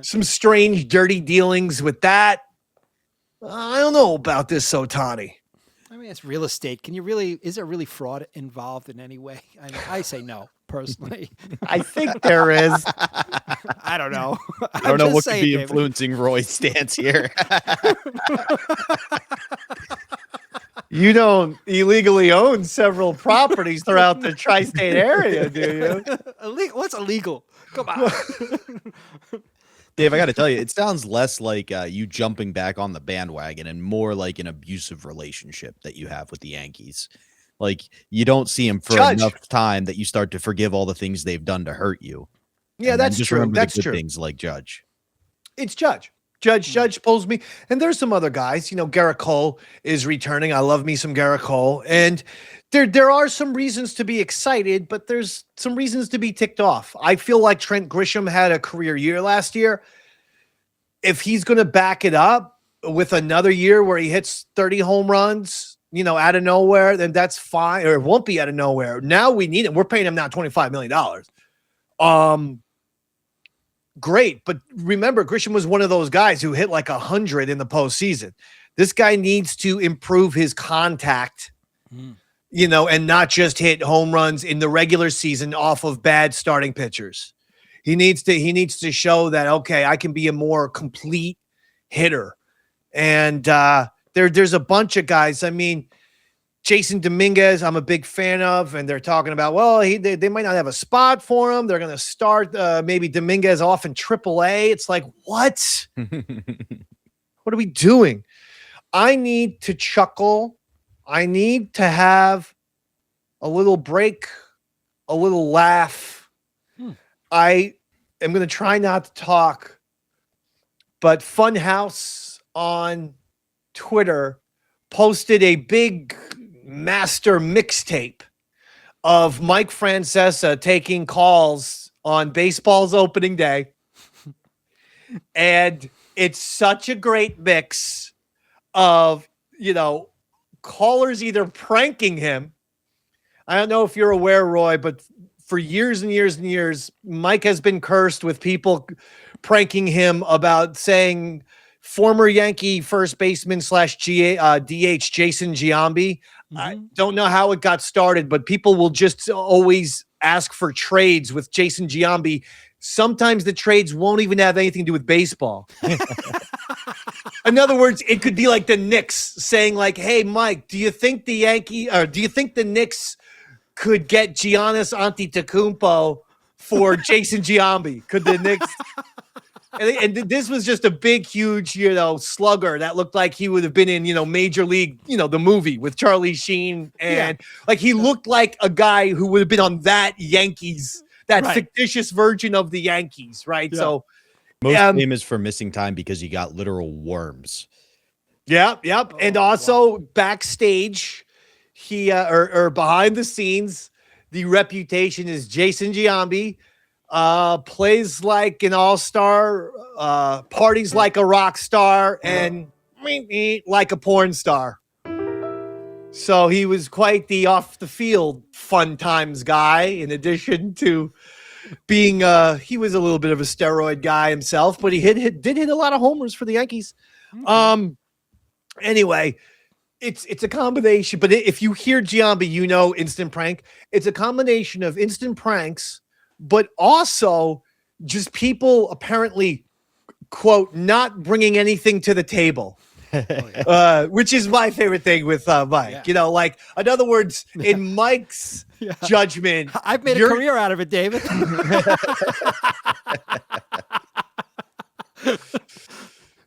Some strange, dirty dealings with that. I don't know about this Ohtani. I mean, it's real estate. Is there really fraud involved in any way? I mean, I say no, personally. I think there is. I don't know. I don't know what could be influencing Roy's stance here. You don't illegally own several properties throughout the tri-state area, do you? What's illegal? Come on. Dave, I got to tell you, it sounds less like you jumping back on the bandwagon and more like an abusive relationship that you have with the Yankees. Like, you don't see him for enough time that you start to forgive all the things they've done to hurt you. Yeah, that's just true. Remember That's the good true. things like Judge. It's Judge. Judge pulls me. And there's some other guys. Garrett Cole is returning. I love me some Garrett Cole. And there are some reasons to be excited, but there's some reasons to be ticked off. I feel like Trent Grisham had a career year last year. If he's going to back it up with another year where he hits 30 home runs, out of nowhere, then that's fine. Or it won't be out of nowhere. Now we need him. We're paying him now $25 million. Great. But remember, Grisham was one of those guys who hit like 100 in the postseason. This guy needs to improve his contact, and not just hit home runs in the regular season off of bad starting pitchers. He needs to show that, okay, I can be a more complete hitter. And there's a bunch of guys. I mean, Jason Dominguez, I'm a big fan of, and they're talking about, well, they might not have a spot for him. They're going to start maybe Dominguez off in AAA. It's like, what? What are we doing? I need to chuckle. I need to have a little break, a little laugh. I am going to try not to talk, but Funhouse on Twitter posted a big master mixtape of Mike Francesa taking calls on baseball's opening day. And it's such a great mix of, callers either pranking him. I don't know if you're aware, Roy, but for years and years and years, Mike has been cursed with people pranking him about saying former Yankee first baseman / DH Jason Giambi. I don't know how it got started, but people will just always ask for trades with Jason Giambi. Sometimes the trades won't even have anything to do with baseball. In other words, it could be like the Knicks saying like, hey, Mike, do you think the Knicks could get Giannis Antetokounmpo for Jason Giambi? Could the Knicks? And this was just a big, huge, slugger that looked like he would have been in, Major League, the movie with Charlie Sheen. And like he looked like a guy who would have been on that Yankees, that fictitious version of the Yankees. Right. Yeah. So most famous for missing time because he got literal worms. Yep. And also backstage, he or behind the scenes, the reputation is Jason Giambi. Plays like an all-star, parties like a rock star, and like a porn star. So he was quite the off-the-field fun times guy, in addition to being, he was a little bit of a steroid guy himself, but he did hit a lot of homers for the Yankees. Anyway, it's a combination, but if you hear Giambi, instant prank. It's a combination of instant pranks, but also just people apparently, quote, not bringing anything to the table, which is my favorite thing with Mike. In other words, in Mike's judgment, I've made a career out of it, David.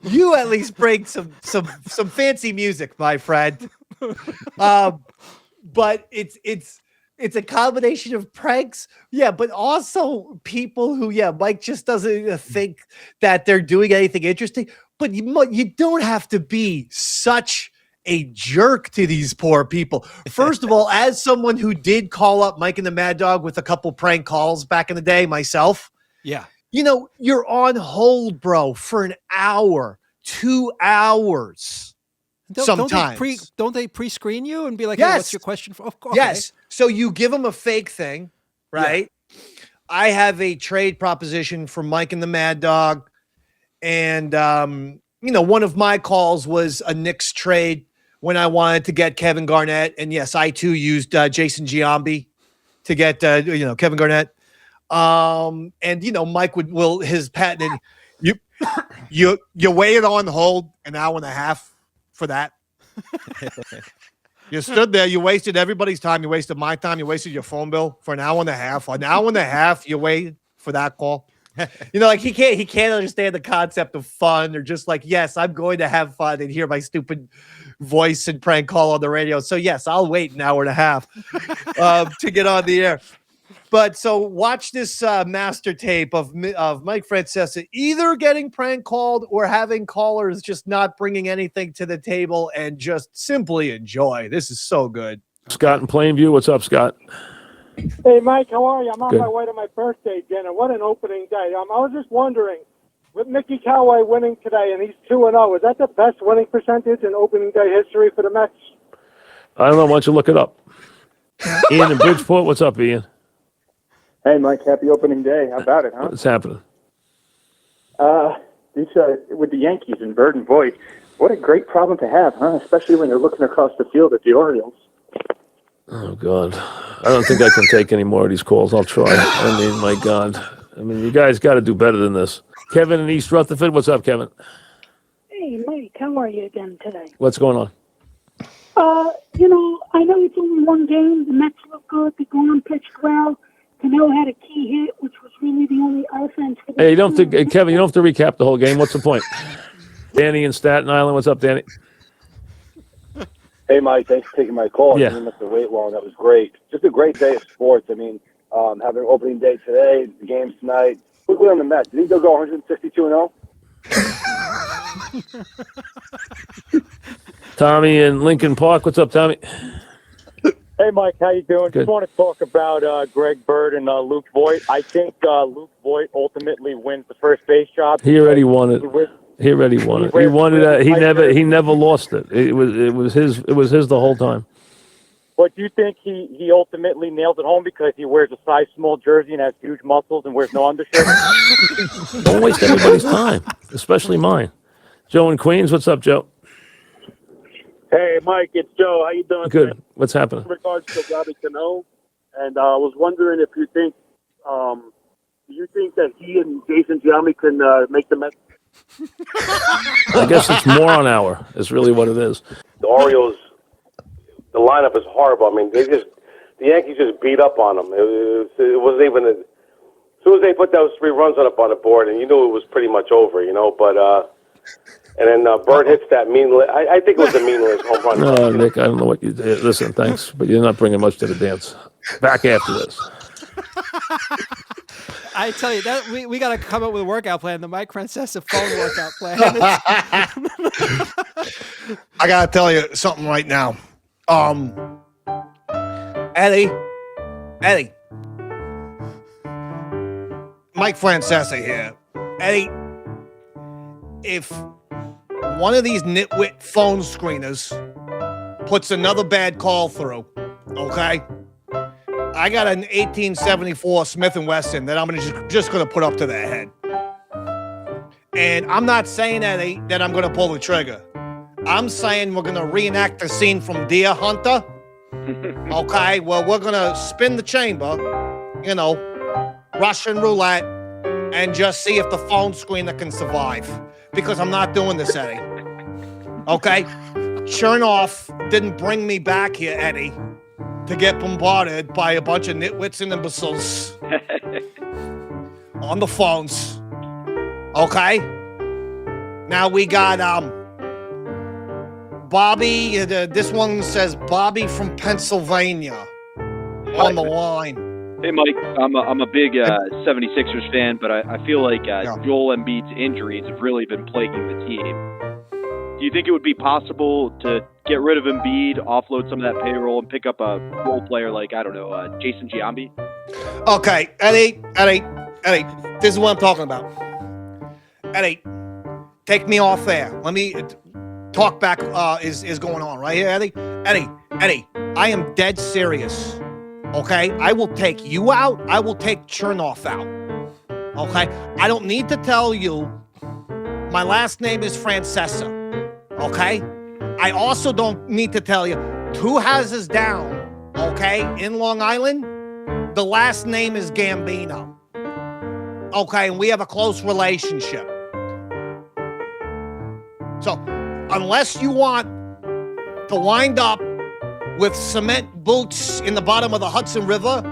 You at least bring some fancy music, my friend. But it's a combination of pranks, but also people who, Mike just doesn't think that they're doing anything interesting. But you don't have to be such a jerk to these poor people. First of all, as someone who did call up Mike and the Mad Dog with a couple prank calls back in the day myself, you're on hold, bro, for an hour, 2 hours. Sometimes don't they pre-screen you and be like, yes. Hey, what's your question for? Okay. Yes. So you give them a fake thing, right? Yeah. I have a trade proposition for Mike and the Mad Dog. And, one of my calls was a Knicks trade when I wanted to get Kevin Garnett. And yes, I too used Jason Giambi to get, Kevin Garnett. And, Mike will his patent. You waited on hold an hour and a half for that. You stood there, you wasted everybody's time, you wasted my time, you wasted your phone bill for an hour and a half. An hour and a half, you waited for that call. Like he can't understand the concept of fun, or just like, yes, I'm going to have fun and hear my stupid voice and prank call on the radio. So yes, I'll wait an hour and a half to get on the air. But so watch this master tape of Mike Francesa either getting prank called or having callers just not bringing anything to the table and just simply enjoy. This is so good. Scott in Plainview. What's up, Scott? Hey, Mike. How are you? I'm on Good. my way to my birthday dinner. What an opening day. I was just wondering, with Mickey Callaway winning today, and he's 2-0, is that the best winning percentage in opening day history for the Mets? I don't know. Why don't you look it up? Ian in Bridgeport. What's up, Ian? Hey, Mike, happy opening day. How about it, huh? What's happening? With the Yankees and Bird and Voigt, what a great problem to have, huh? Especially when they're looking across the field at the Orioles. Oh, God. I don't think I can take any more of these calls. I'll try. I mean, my God. I mean, you guys got to do better than this. Kevin in East Rutherford. What's up, Kevin? Hey, Mike, how are you again today? What's going on? I know it's only one game. The Mets look good. The Gorham pitched well. Cano had a key hit, which was really the only offense. Hey, Kevin, you don't have to recap the whole game. What's the point? Danny in Staten Island. What's up, Danny? Hey, Mike, thanks for taking my call. Yeah. I didn't have to wait long. That was great. Just a great day of sports. I mean, having opening day today, the games tonight. Quickly on the Mets. Do you think they'll go 162-0? Tommy in Lincoln Park. What's up, Tommy? Hey, Mike, how you doing? Good. Just want to talk about Greg Bird and Luke Voigt. I think Luke Voigt ultimately wins the first base job. He already won it. He already won it. He won it. He never lost it. It was his the whole time. But do you think he ultimately nails it home because he wears a size small jersey and has huge muscles and wears no undershirt? Don't waste anybody's time, especially mine. Joe in Queens. What's up, Joe? Hey, Mike, it's Joe. How you doing? Good. Man? What's happening? In regards to Robbie Cano, and I was wondering if you think, do you think that he and Jason Giambi can make the Mets? I guess it's more on hour. Is really what it is. The Orioles, the lineup is horrible. I mean, the Yankees just beat up on them. It wasn't even as soon as they put those 3 runs up on the board, and you knew it was pretty much over, But and then Bird hits that meaningless. I think it was a meaningless home run. No, Nick, I don't know what you did. Listen, thanks, but you're not bringing much to the dance. Back after this. I tell you that we got to come up with a workout plan. The Mike Francesa phone workout plan. I gotta tell you something right now. Eddie, Mike Francesa here. Eddie, if one of these nitwit phone screeners puts another bad call through, okay? I got an 1874 Smith & Wesson that I'm just going to put up to their head. And I'm not saying, Eddie, that I'm going to pull the trigger. I'm saying we're going to reenact the scene from Deer Hunter. Okay, well, we're going to spin the chamber, Russian roulette, and just see if the phone screener can survive. Because I'm not doing this, Eddie. Okay? Chernoff didn't bring me back here, Eddie, to get bombarded by a bunch of nitwits and imbeciles on the phones. Okay? Now we got Bobby. This one says Bobby from Pennsylvania on the line. Hey, Mike. I'm a big 76ers fan, but I feel like Joel Embiid's injuries have really been plaguing the team. Do you think it would be possible to get rid of Embiid, offload some of that payroll, and pick up a role player like, I don't know, Jason Giambi? Okay, Eddie, this is what I'm talking about. Eddie, take me off there. Let me talk back is going on right here, Eddie. Eddie, I am dead serious. Okay, I will take you out. I will take Chernoff out. Okay, I don't need to tell you. My last name is Francesa. Okay, I also don't need to tell you. 2 houses down. Okay, in Long Island, the last name is Gambino. Okay, and we have a close relationship. So, unless you want to wind up with cement boots in the bottom of the Hudson River,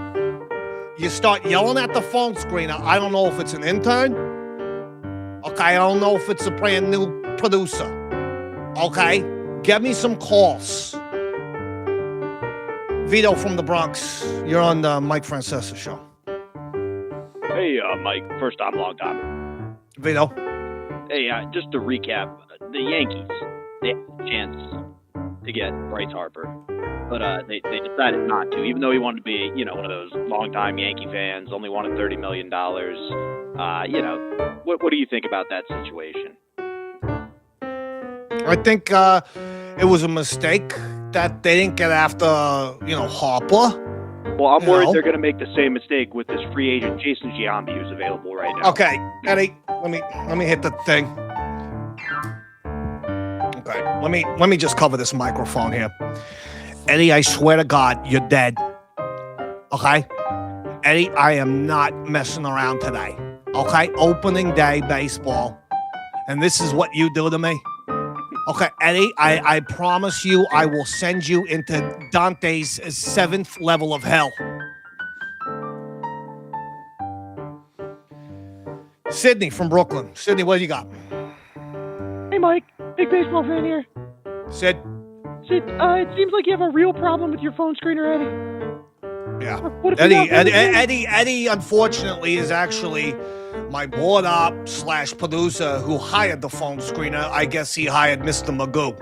you start yelling at the phone screener. I don't know if it's an intern. Okay, I don't know if it's a brand new producer. Okay, get me some calls. Vito from the Bronx, you're on the Mike Francesa show. Hey, Mike. First time, long time. Vito. Hey, just to recap, the Yankees, they had a chance to get Bryce Harper, but they decided not to, even though he wanted to be, one of those longtime Yankee fans, only wanted $30 million. What do you think about that situation? I think it was a mistake that they didn't get after, Harper. Well, I'm worried they're going to make the same mistake with this free agent Jason Giambi, who's available right now. Okay, Eddie, let me hit the thing. Okay, let me just cover this microphone here. Eddie, I swear to God, you're dead. Okay? Eddie, I am not messing around today. Okay? Opening day baseball. And this is what you do to me? Okay, Eddie, I promise you I will send you into Dante's 7th level of hell. Sydney from Brooklyn. Sydney, what do you got? Hey, Mike. Big baseball fan here. Sid, it seems like you have a real problem with your phone screener, Eddie. Yeah. What if Eddie, unfortunately, is actually my board op / producer who hired the phone screener. I guess he hired Mr. Magoo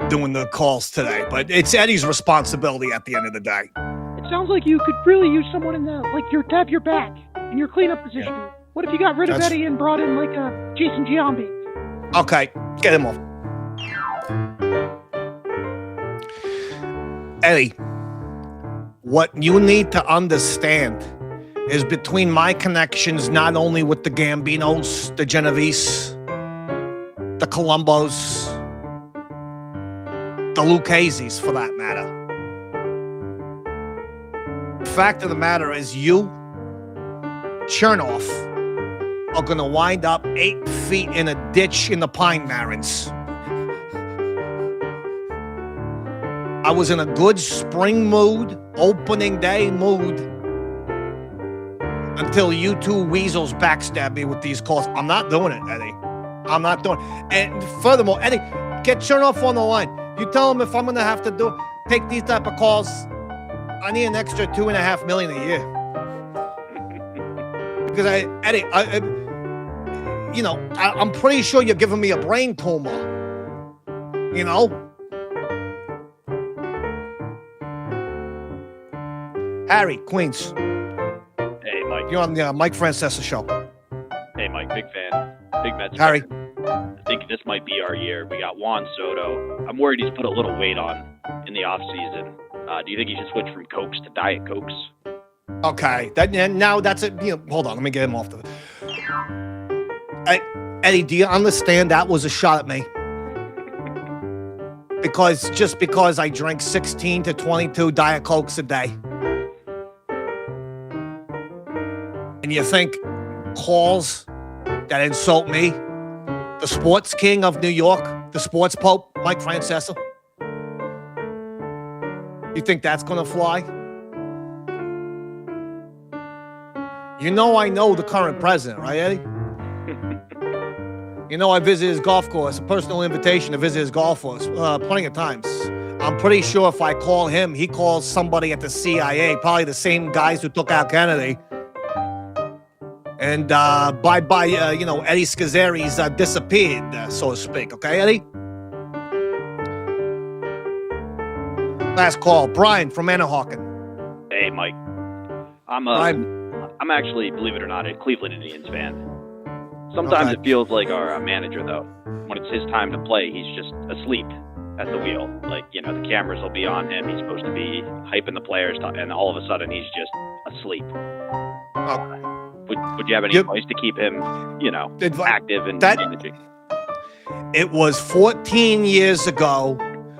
doing the calls today. But it's Eddie's responsibility at the end of the day. It sounds like you could really use someone in to have your back in your cleanup position. Yeah. What if you got rid of Eddie and brought in Jason Giambi? Okay, get him off. Eddie, what you need to understand is between my connections, not only with the Gambinos, the Genovese, the Columbos, the Lucchese's for that matter. The fact of the matter is you, Chernoff, are going to wind up 8 feet in a ditch in the Pine Barrens. I was in a good spring mood, opening day mood, until you 2 weasels backstab me with these calls. I'm not doing it, Eddie. I'm not doing it. And furthermore, Eddie, get Chernoff on the line. You tell him if I'm going to have to take these type of calls, I need an extra $2.5 million a year. Because Eddie, I'm pretty sure you're giving me a brain tumor. Harry, Queens. Hey, Mike. You're on the Mike Francesa show. Hey, Mike. Big fan. Big Mets Harry. fan. I think this might be our year. We got Juan Soto. I'm worried he's put a little weight on in the offseason. Do you think he should switch from Cokes to Diet Cokes? Okay. Now that's it. Hold on. Let me get him off the... Eddie, do you understand that was a shot at me? Because I drink 16 to 22 Diet Cokes a day. And you think calls that insult me, the sports king of New York, the sports pope, Mike Francesa, you think that's going to fly? I know the current president, right, Eddie? You know, I visited his golf course, a personal invitation to visit his golf course plenty of times. I'm pretty sure if I call him, he calls somebody at the CIA, probably the same guys who took out Kennedy. And Eddie Scazzeri's disappeared, so to speak. Okay, Eddie? Last call. Brian from Manahawkin. Hey, Mike. I'm actually, believe it or not, a Cleveland Indians fan. Sometimes it feels like our manager, though. When it's his time to play, he's just asleep at the wheel. Like, the cameras will be on him. He's supposed to be hyping the players, and all of a sudden he's just asleep. Would you have any advice to keep him, active and managing? It was 14 years ago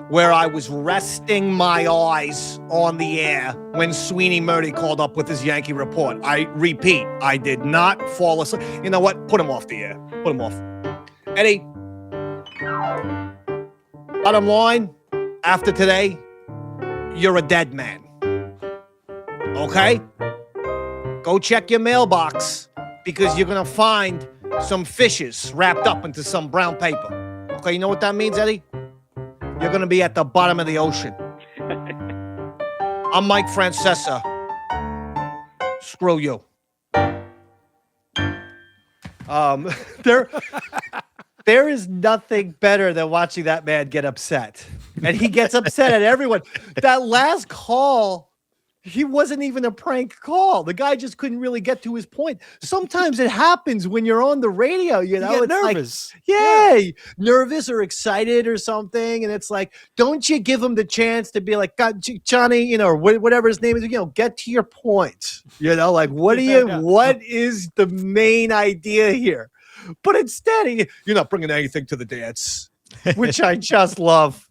where I was resting my eyes on the air when Sweeney Murdy called up with his Yankee report. I repeat, I did not fall asleep. You know what? Put him off the air. Put him off. Eddie, bottom line, after today, you're a dead man. Okay? Go check your mailbox because you're going to find some fishes wrapped up into some brown paper. Okay, you know what that means, Eddie? You're going to be at the bottom of the ocean. I'm Mike Francesa. Screw you. There is nothing better than watching that man get upset. And he gets upset at everyone. That last call, he wasn't even a prank call. The guy just couldn't really get to his point. Sometimes it happens when you're on the radio, you know. It's nervous. Like, nervous or excited or something. And it's like, don't you give him the chance to be like, God, Johnny, or whatever his name is, get to your point. Like, what is the main idea here? But instead, you're not bringing anything to the dance, which I just love.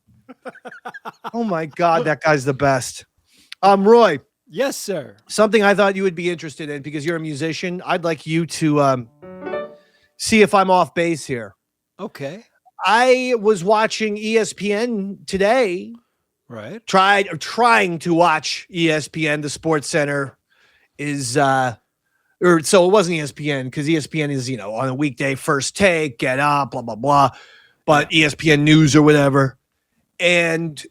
Oh my God, that guy's the best. Roy. Yes, sir. Something I thought you would be interested in because you're a musician. I'd like you to see if I'm off base here. Okay. I was watching ESPN today. Right. Trying to watch ESPN. The Sports Center is so it wasn't ESPN because ESPN is, on a weekday, First Take, Get Up, blah, blah, blah. But ESPN News or whatever. And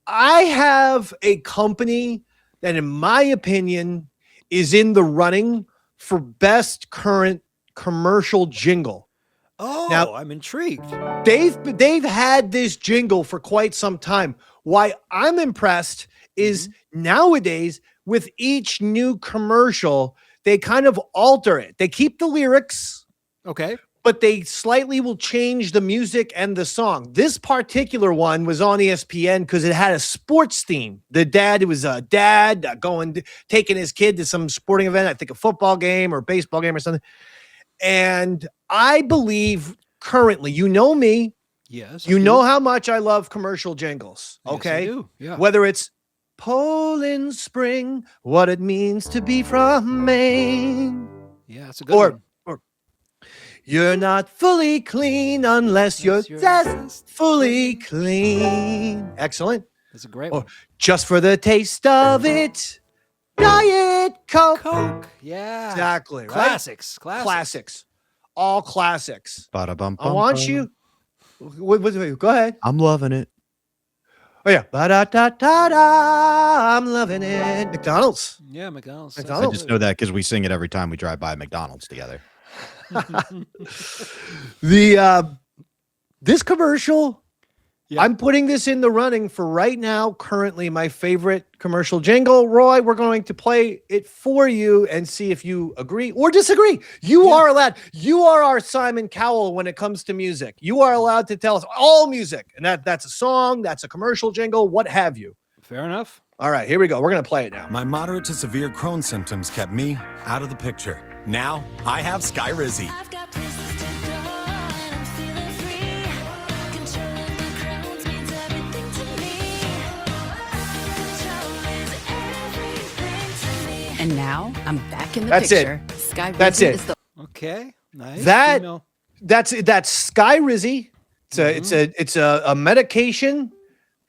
I have a company that, in my opinion, is in the running for best current commercial jingle. Oh, now, I'm intrigued. They've had this jingle for quite some time. Why I'm impressed is nowadays with each new commercial, they kind of alter it. They keep the lyrics. Okay. But they slightly will change the music and the song. This particular one was on ESPN because it had a sports theme. The dad, it was a dad taking his kid to some sporting event, I think a football game or baseball game or something. And I believe currently, you know me. Yes. You know how much I love commercial jingles. Okay. Yes, I do. Yeah. Whether it's Poland Spring, what it means to be from Maine. Yeah, it's a good one. You're not fully clean unless you're just fully clean. Excellent. That's a great one. Just for the taste of it, Diet Coke. Yeah. Exactly. Right? Classics. All classics. Ba-da-bum, I want you. Go ahead. I'm loving it. Oh, yeah. Ba-da-da-da-da. I'm loving it. McDonald's. Yeah, McDonald's. I just know that because we sing it every time we drive by McDonald's together. This commercial, I'm putting this in the running for right now, currently my favorite commercial jingle. Roy, we're going to play it for you and see if you agree or disagree. You are allowed. You are our Simon Cowell when it comes to music. You are allowed to tell us all music, and that's a song, that's a commercial jingle, what have you. Fair enough. All right, here we go. We're going to play it now. My moderate to severe Crohn's symptoms kept me out of the picture. Now I have Skyrizi. And now I'm back in the That's picture. it. Skyrizi That's it. is the Okay. Nice. That's Skyrizi. It's a medication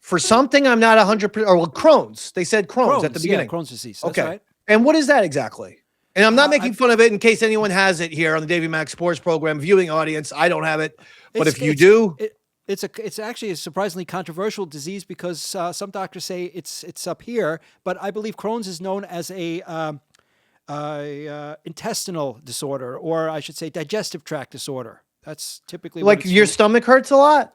for something I'm not 100%. Or Crohn's. They said Crohn's at the beginning. Yeah, Crohn's disease. That's okay. right. And what is that exactly? And I'm not making fun of it in case anyone has it here on the Davey Mac Sports Program viewing audience. I don't have it, but if you do, it's actually a surprisingly controversial disease because some doctors say it's up here, but I believe Crohn's is known as a intestinal disorder, or I should say digestive tract disorder. That's typically like your stomach hurts a lot,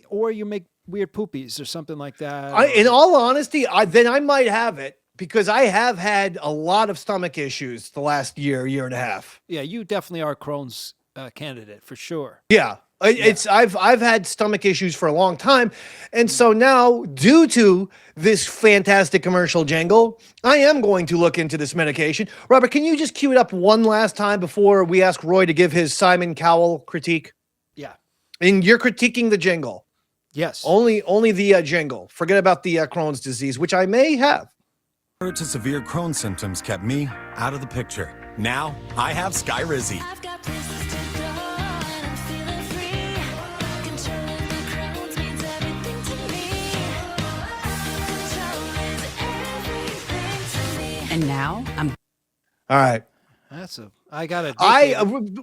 or you make weird poopies or something like that. In all honesty, then I might have it because I have had a lot of stomach issues the last year and a half. Yeah, you definitely are a Crohn's candidate for sure. Yeah. I've had stomach issues for a long time. And so now, due to this fantastic commercial jingle, I am going to look into this medication. Robert, can you just cue it up one last time before we ask Roy to give his Simon Cowell critique? Yeah. And you're critiquing the jingle. Yes. Only the jingle. Forget about the Crohn's disease, which I may have. To severe Crohn's symptoms kept me out of the picture. Now I have Skyrizi. And now I'm. All right.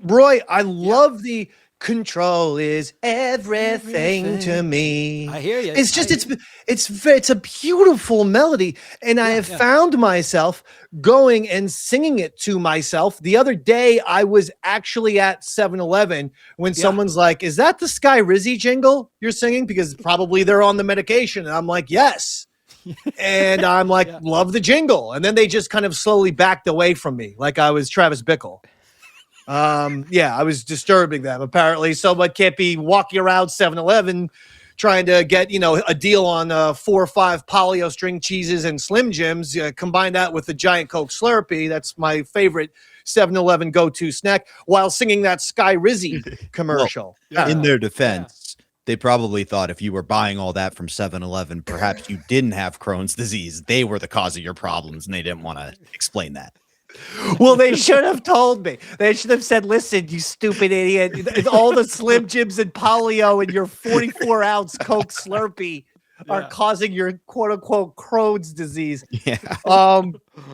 Roy, I love the control is everything to me. I hear you. It's just, it's a beautiful melody. And I have found myself going and singing it to myself. The other day, I was actually at 7-Eleven when someone's like, is that the Skyrizi jingle you're singing? Because probably they're on the medication. And I'm like, yes. And I'm like, love the jingle. And then they just kind of slowly backed away from me like I was Travis Bickle. I was disturbing them. Apparently someone can't be walking around 7-Eleven trying to get, a deal on 4 or 5 Polly-O string cheeses and Slim Jims. Combine that with the Giant Coke Slurpee. That's my favorite 7-Eleven go-to snack while singing that Skyrizi commercial. In their defense, they probably thought if you were buying all that from 7-Eleven, perhaps you didn't have Crohn's disease. They were the cause of your problems, and they didn't want to explain that. Well, they should have told me. They should have said, listen, you stupid idiot. All the Slim Jims and Polly-O and your 44-ounce Coke Slurpee are causing your quote-unquote Crohn's disease. Yeah.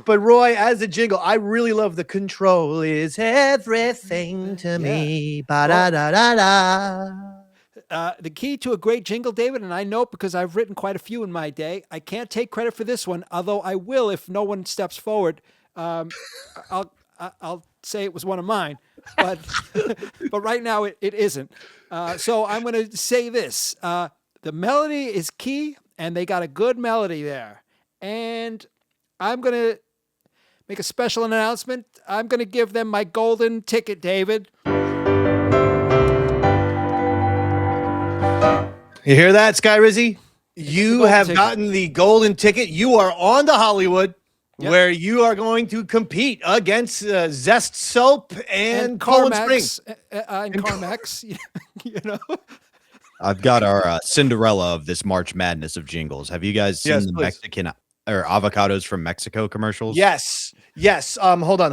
But Roy, as a jingle, I really love the control is everything to me. Ba-da-da-da-da. The key to a great jingle, David, and I know because I've written quite a few in my day. I can't take credit for this one, although I will if no one steps forward. I'll say it was one of mine, but but right now it isn't. So I'm going to say this: the melody is key, and they got a good melody there. And I'm going to make a special announcement. I'm going to give them my golden ticket, David. You hear that, Skyrizi? You have gotten the golden ticket. You are on to Hollywood. Yep. Where you are going to compete against Zest Soap and Poland Springs. And Carmex, I've got our Cinderella of this March Madness of jingles. Have you guys seen the Mexican or avocados from Mexico commercials? Yes. Hold on.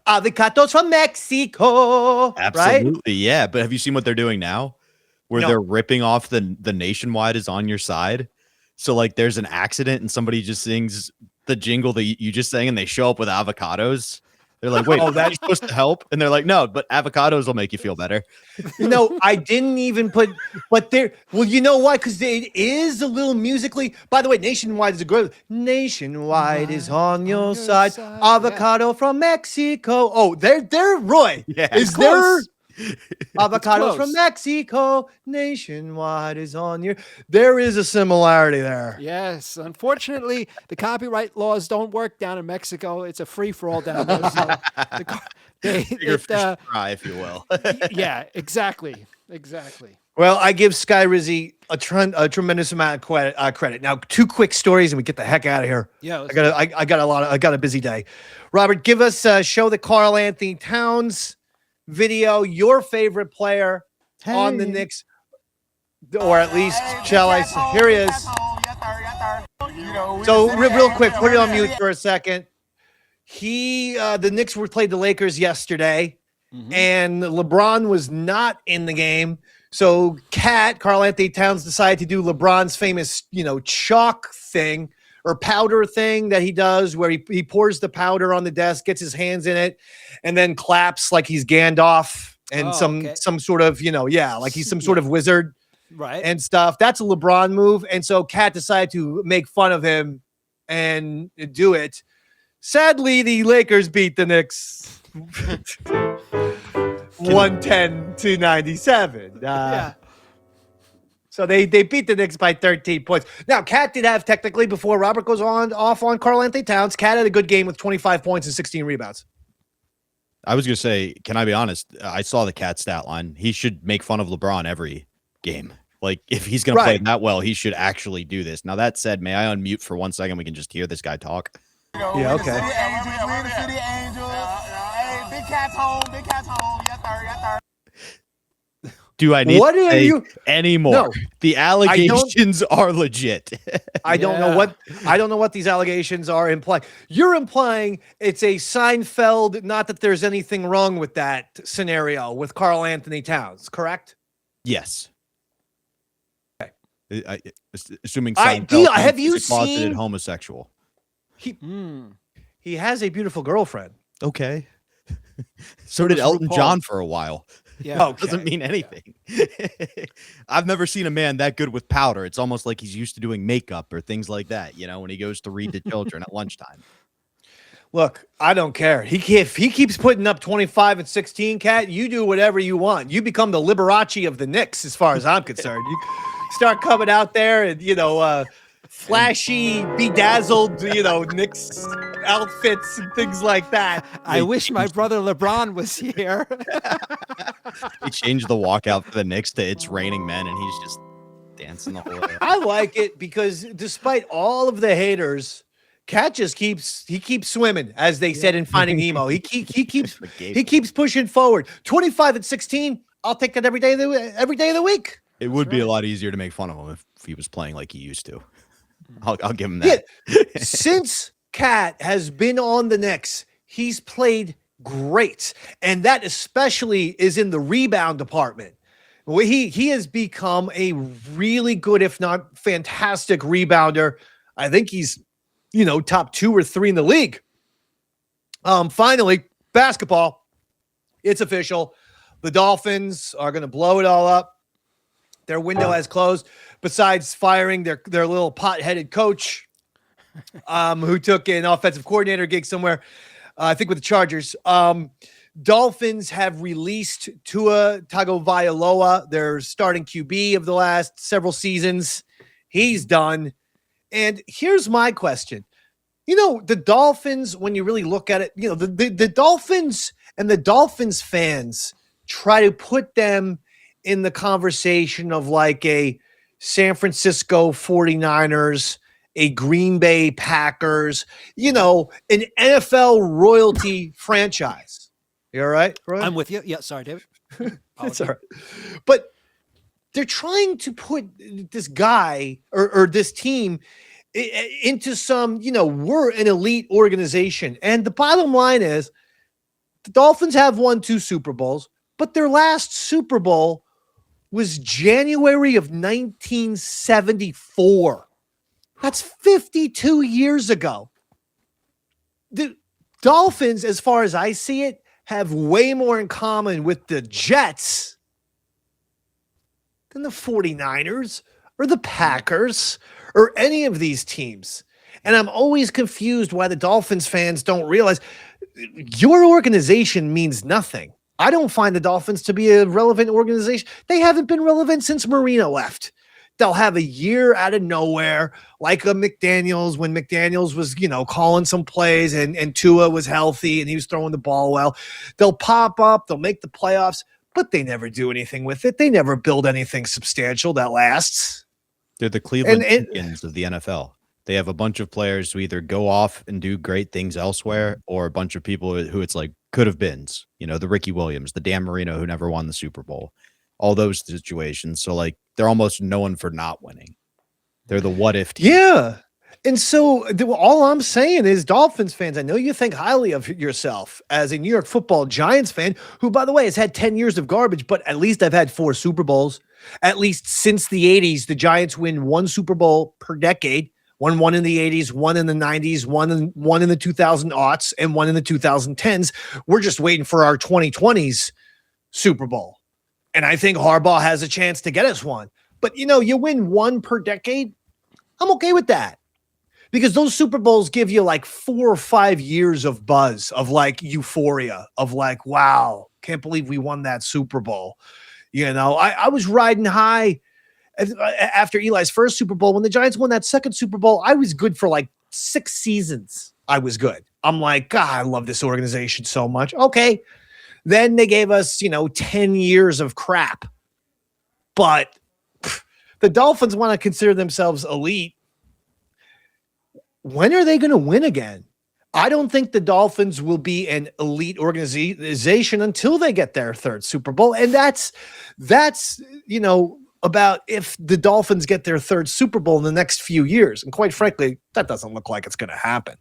Avocados from Mexico. Absolutely, right? Yeah. But have you seen what they're doing now? Where they're ripping off the Nationwide is on your side. So like there's an accident and somebody just sings the jingle that you just sang and they show up with avocados. They're like, wait, that's supposed to help? And they're like, no, but avocados will make you feel better. I didn't even put, but there, well, you know why? Because it is a little musically, by the way, Nationwide is a great, Nationwide is on your side. Avocado from Mexico. Oh, they're Roy. Yeah. Is there avocados from Mexico? Nationwide is on your, there is a similarity there. Yes. Unfortunately, the copyright laws don't work down in Mexico. It's a free-for-all down there. So try, if you will. Yeah, exactly. Well, I give Skyrizi a tremendous amount of credit. Now, 2 quick stories, and we get the heck out of here. Yeah, I got a busy day. Robert, give us show the Karl Anthony-Townes video, your favorite player on the Knicks, or at least shall I say, here he is. So real quick, put it on mute for a second. The Knicks played the Lakers yesterday, and LeBron was not in the game. So Karl Anthony-Townes decided to do LeBron's famous, chalk thing, or powder thing that he does where he pours the powder on the desk, gets his hands in it, and then claps like he's Gandalf and some sort of, like he's some sort of wizard, right? And stuff. That's a LeBron move. And so Cat decided to make fun of him and do it. Sadly, the Lakers beat the Knicks 110-97. So they beat the Knicks by 13 points. Now, Cat did have technically, before Robert goes off on Karl Anthony-Townes, Cat had a good game with 25 points and 16 rebounds. I was going to say, can I be honest? I saw the Cat stat line. He should make fun of LeBron every game. Like, if he's going to play that well, he should actually do this. Now, that said, may I unmute for 1 second? We can just hear this guy talk. Yeah, okay. We're the City Angels. Hey, Big Cat's home. Big Cat's home. Yes, sir. Yes, sir. Do I need to say anymore? No, the allegations are legit. I don't know what these allegations are implying. You're implying it's a Seinfeld, not that there's anything wrong with that scenario with Karl Anthony-Townes, correct? Yes. Okay. Assuming have you is a closeted seen homosexual. He has a beautiful girlfriend. Okay. So did Elton John for a while. Yeah, okay. Doesn't mean anything. I've never seen a man that good with powder. It's almost like he's used to doing makeup or things like that, when he goes to read to children at lunchtime. Look, I don't care. If he keeps putting up 25 and 16, Cat, you do whatever you want. You become the Liberace of the Knicks, as far as I'm concerned. You start coming out there and, flashy, bedazzled, Knicks outfits and things like that. I wish my brother LeBron was here. He changed the walkout for the Knicks to "It's Raining Men," and he's just dancing the whole way. I like it because despite all of the haters, Cat just keeps swimming, as they said in Finding Nemo. He keeps pushing forward. 25 and 16. I'll take that every day of the week. It would be a lot easier to make fun of him if he was playing like he used to. I'll give him that. Yeah. Since Cat has been on the Knicks, he's played great, and that especially is in the rebound department. He has become a really good, if not fantastic, rebounder. I think he's top 2 or 3 in the league. Finally, basketball. It's official. The Dolphins are going to blow it all up. Their window has closed. Besides firing their little pot-headed coach, who took an offensive coordinator gig somewhere, I think with the Chargers. Dolphins have released Tua Tagovailoa, their starting QB of the last several seasons. He's done. And here's my question. The Dolphins, when you really look at it, the Dolphins and the Dolphins fans try to put them in the conversation of like a San Francisco 49ers, a Green Bay Packers, an NFL royalty franchise. You all right, Roy? I'm with you. Yeah, sorry, David. That's all right. But they're trying to put this guy or this team into some, we're an elite organization. And the bottom line is the Dolphins have won 2 Super Bowls, but their last Super Bowl was January of 1974. That's 52 years ago. The Dolphins, as far as I see it, have way more in common with the Jets than the 49ers or the Packers or any of these teams. And I'm always confused why the Dolphins fans don't realize your organization means nothing. I don't find the Dolphins to be a relevant organization. They haven't been relevant since Marino left. They'll have a year out of nowhere, like a McDaniels, when McDaniels was, calling some plays and Tua was healthy and he was throwing the ball well. They'll pop up, they'll make the playoffs, but they never do anything with it. They never build anything substantial that lasts. They're the Cleveland Indians of the NFL. They have a bunch of players who either go off and do great things elsewhere, or a bunch of people who it's like could have beens, the Ricky Williams, the Dan Marino who never won the Super Bowl, all those situations. So like they're almost known for not winning. They're the what if team. Yeah. And so all I'm saying is, Dolphins fans, I know you think highly of yourself as a New York Football Giants fan, who, by the way, has had 10 years of garbage, but at least I've had 4 Super Bowls. At least since the 80s, the Giants win 1 Super Bowl per decade. Won one in the 80s, one in the 90s, one in the 2000s, and one in the 2010s. We're just waiting for our 2020s Super Bowl. And I think Harbaugh has a chance to get us one. But, you win one per decade. I'm okay with that. Because those Super Bowls give you like 4 or 5 years of buzz, of like euphoria, of like, wow, can't believe we won that Super Bowl. I was riding high after Eli's first Super Bowl. When the Giants won that second Super Bowl, I was good for like 6 seasons. I was good. I'm like, God, I love this organization so much. Okay. Then they gave us, 10 years of crap. But the Dolphins want to consider themselves elite. When are they going to win again? I don't think the Dolphins will be an elite organization until they get their third Super Bowl. And that's about if the Dolphins get their third Super Bowl in the next few years. And quite frankly, that doesn't look like it's going to happen.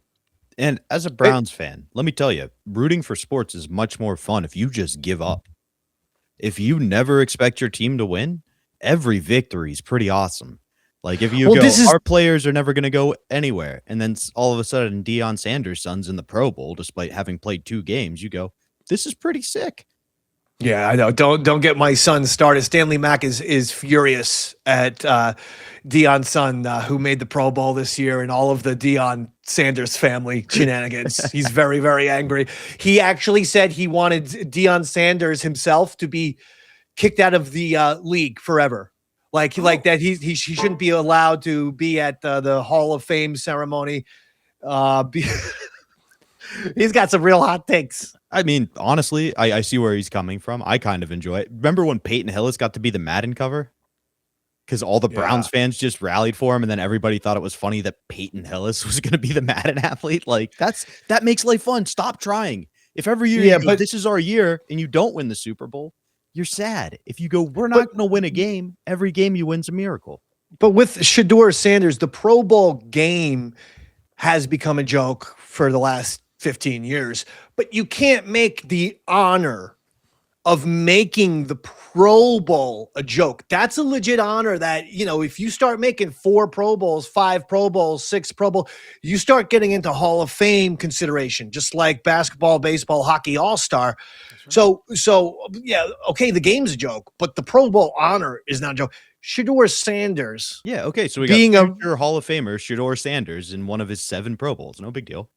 And as a Browns fan, let me tell you, rooting for sports is much more fun if you just give up. If you never expect your team to win, every victory is pretty awesome. Like if you our players are never going to go anywhere. And then all of a sudden Deion Sanders' son's in the Pro Bowl, despite having played 2 games, you go, this is pretty sick. Yeah, I know. Don't get my son started. Stanley Mack is furious at Deion's son, who made the Pro Bowl this year, and all of the Deion Sanders family shenanigans. He's very, very angry. He actually said he wanted Deion Sanders himself to be kicked out of the league forever. Like that he shouldn't be allowed to be at the Hall of Fame ceremony. He's got some real hot takes. I mean, honestly, I see where he's coming from. I kind of enjoy it. Remember when Peyton Hillis got to be the Madden cover? Because all the Browns fans just rallied for him, and then everybody thought it was funny that Peyton Hillis was going to be the Madden athlete. Like that makes life fun. Stop trying. If every year but this is our year and you don't win the Super Bowl, you're sad. If you go, we're not going to win a game, every game you win's a miracle. But with Shedeur Sanders, the Pro Bowl game has become a joke for the last 15 years, but you can't make the honor of making the Pro Bowl a joke. That's a legit honor that, if you start making 4 Pro Bowls, 5 Pro Bowls, 6 Pro Bowl, you start getting into Hall of Fame consideration, just like basketball, baseball, hockey, all-star. Right. So yeah, okay, the game's a joke, but the Pro Bowl honor is not a joke. Shedeur Sanders. Yeah, okay, so we got future Hall of Famer Shedeur Sanders in one of his 7 Pro Bowls. No big deal.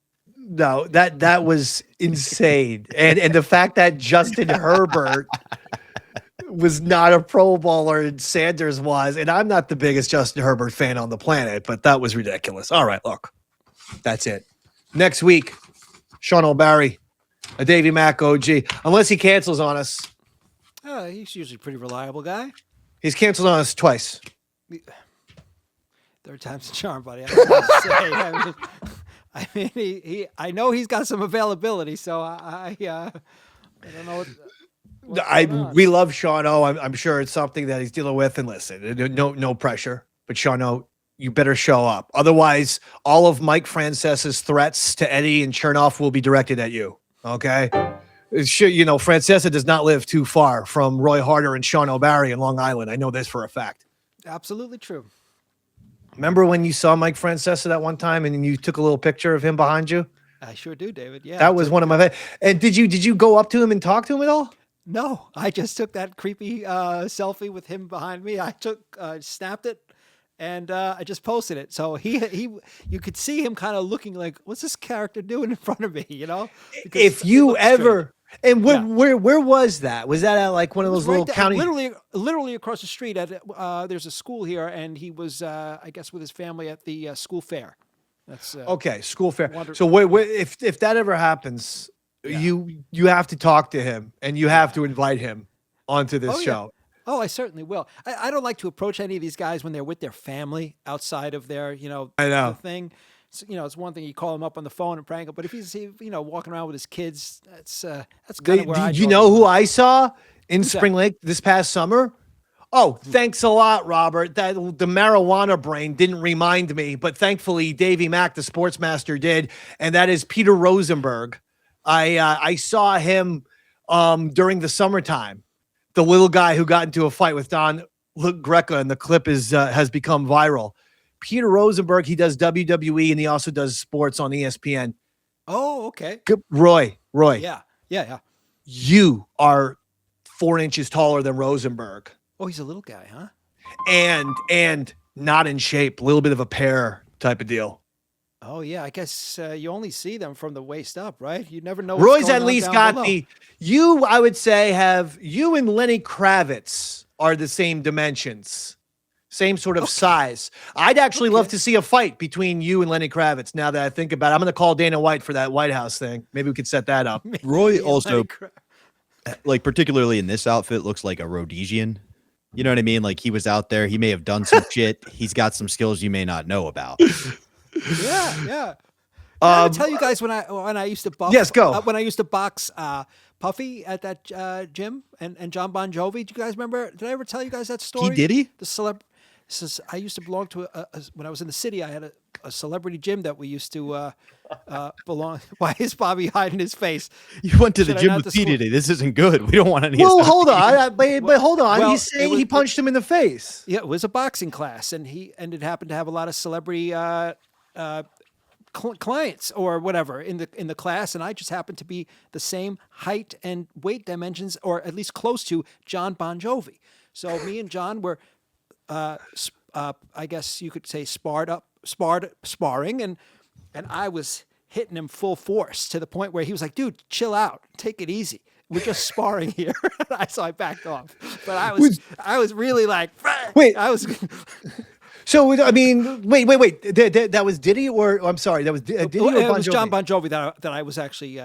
No, that was insane. And the fact that Justin Herbert was not a Pro Bowler and Sanders was, and I'm not the biggest Justin Herbert fan on the planet, but that was ridiculous. All right, look, that's it. Next week, Sean O'Barry, a Davey Mac OG, unless he cancels on us. He's usually a pretty reliable guy. He's canceled on us twice. 3rd time's a charm, buddy. I mean, I know he's got some availability, so I don't know what we love Sean O. I'm sure it's something that he's dealing with. And listen, no pressure, but Sean O, you better show up. Otherwise, all of Mike Francesa's threats to Eddie and Chernoff will be directed at you. Okay. Francesa does not live too far from Roy Harder and Sean O'Barry in Long Island. I know this for a fact. Absolutely true. Remember when you saw Mike Francesa that one time and you took a little picture of him behind you? I sure do, David. Yeah. That was one of my and did you go up to him and talk to him at all? No, I just took that creepy selfie with him behind me. I snapped it, and I just posted it. So you could see him kind of looking like, what's this character doing in front of me? Because if you ever. And where was that? Was that at like one of those little county? Literally across the street at there's a school here, and he was I guess with his family at the school fair. That's okay, school fair. So if that ever happens, you have to talk to him and you have to invite him onto this show. Oh, I certainly will. I don't like to approach any of these guys when they're with their family outside of their I know the thing. It's one thing you call him up on the phone and prank him, but if he's walking around with his kids, that's kind of where I. You know who I saw in Spring Lake this past summer? Oh, thanks a lot, Robert. That the marijuana brain didn't remind me, but thankfully Davey Mac, the sports master, did, and that is Peter Rosenberg. I saw him during the summertime. The little guy who got into a fight with Don Greca, and the clip has become viral. Peter Rosenberg, he does WWE and he also does sports on ESPN. Oh, okay. Roy. Yeah. You are 4 inches taller than Rosenberg. Oh, he's a little guy, huh? And not in shape, a little bit of a pear type of deal. Oh, yeah. I guess you only see them from the waist up, right? You never know. Roy's at least got I would say, you and Lenny Kravitz are the same dimensions, same sort of size. I'd actually love to see a fight between you and Lenny Kravitz now that I think about it. I'm going to call Dana White for that White House thing. Maybe we could set that up. Roy also, like, particularly in this outfit, looks like a Rhodesian. You know what I mean? Like, he was out there. He may have done some shit. He's got some skills you may not know about. Yeah. I tell you guys when I used to box. Yes, go. When I used to box Puffy at that gym and John Bon Jovi. Do you guys remember? Did I ever tell you guys that story? Did he? The celeb. I used to belong to when I was in the city. I had a celebrity gym that we used to belong. Why is Bobby hiding his face? You went to the gym with me today. This isn't good. We don't want any. Well, hold on. But hold on. Well, he's saying he punched him in the face. Yeah, it was a boxing class, and it happened to have a lot of celebrity clients or whatever in the class, and I just happened to be the same height and weight dimensions, or at least close to John Bon Jovi. So me and John were, I guess you could say, sparring, and I was hitting him full force to the point where he was like, "Dude, chill out, take it easy. We're just sparring here." So I backed off, but I was really like, wait, I was. So, I mean, wait. That was Diddy, or I'm sorry, that was Diddy or Bon Jovi? It was John Bon Jovi that I was actually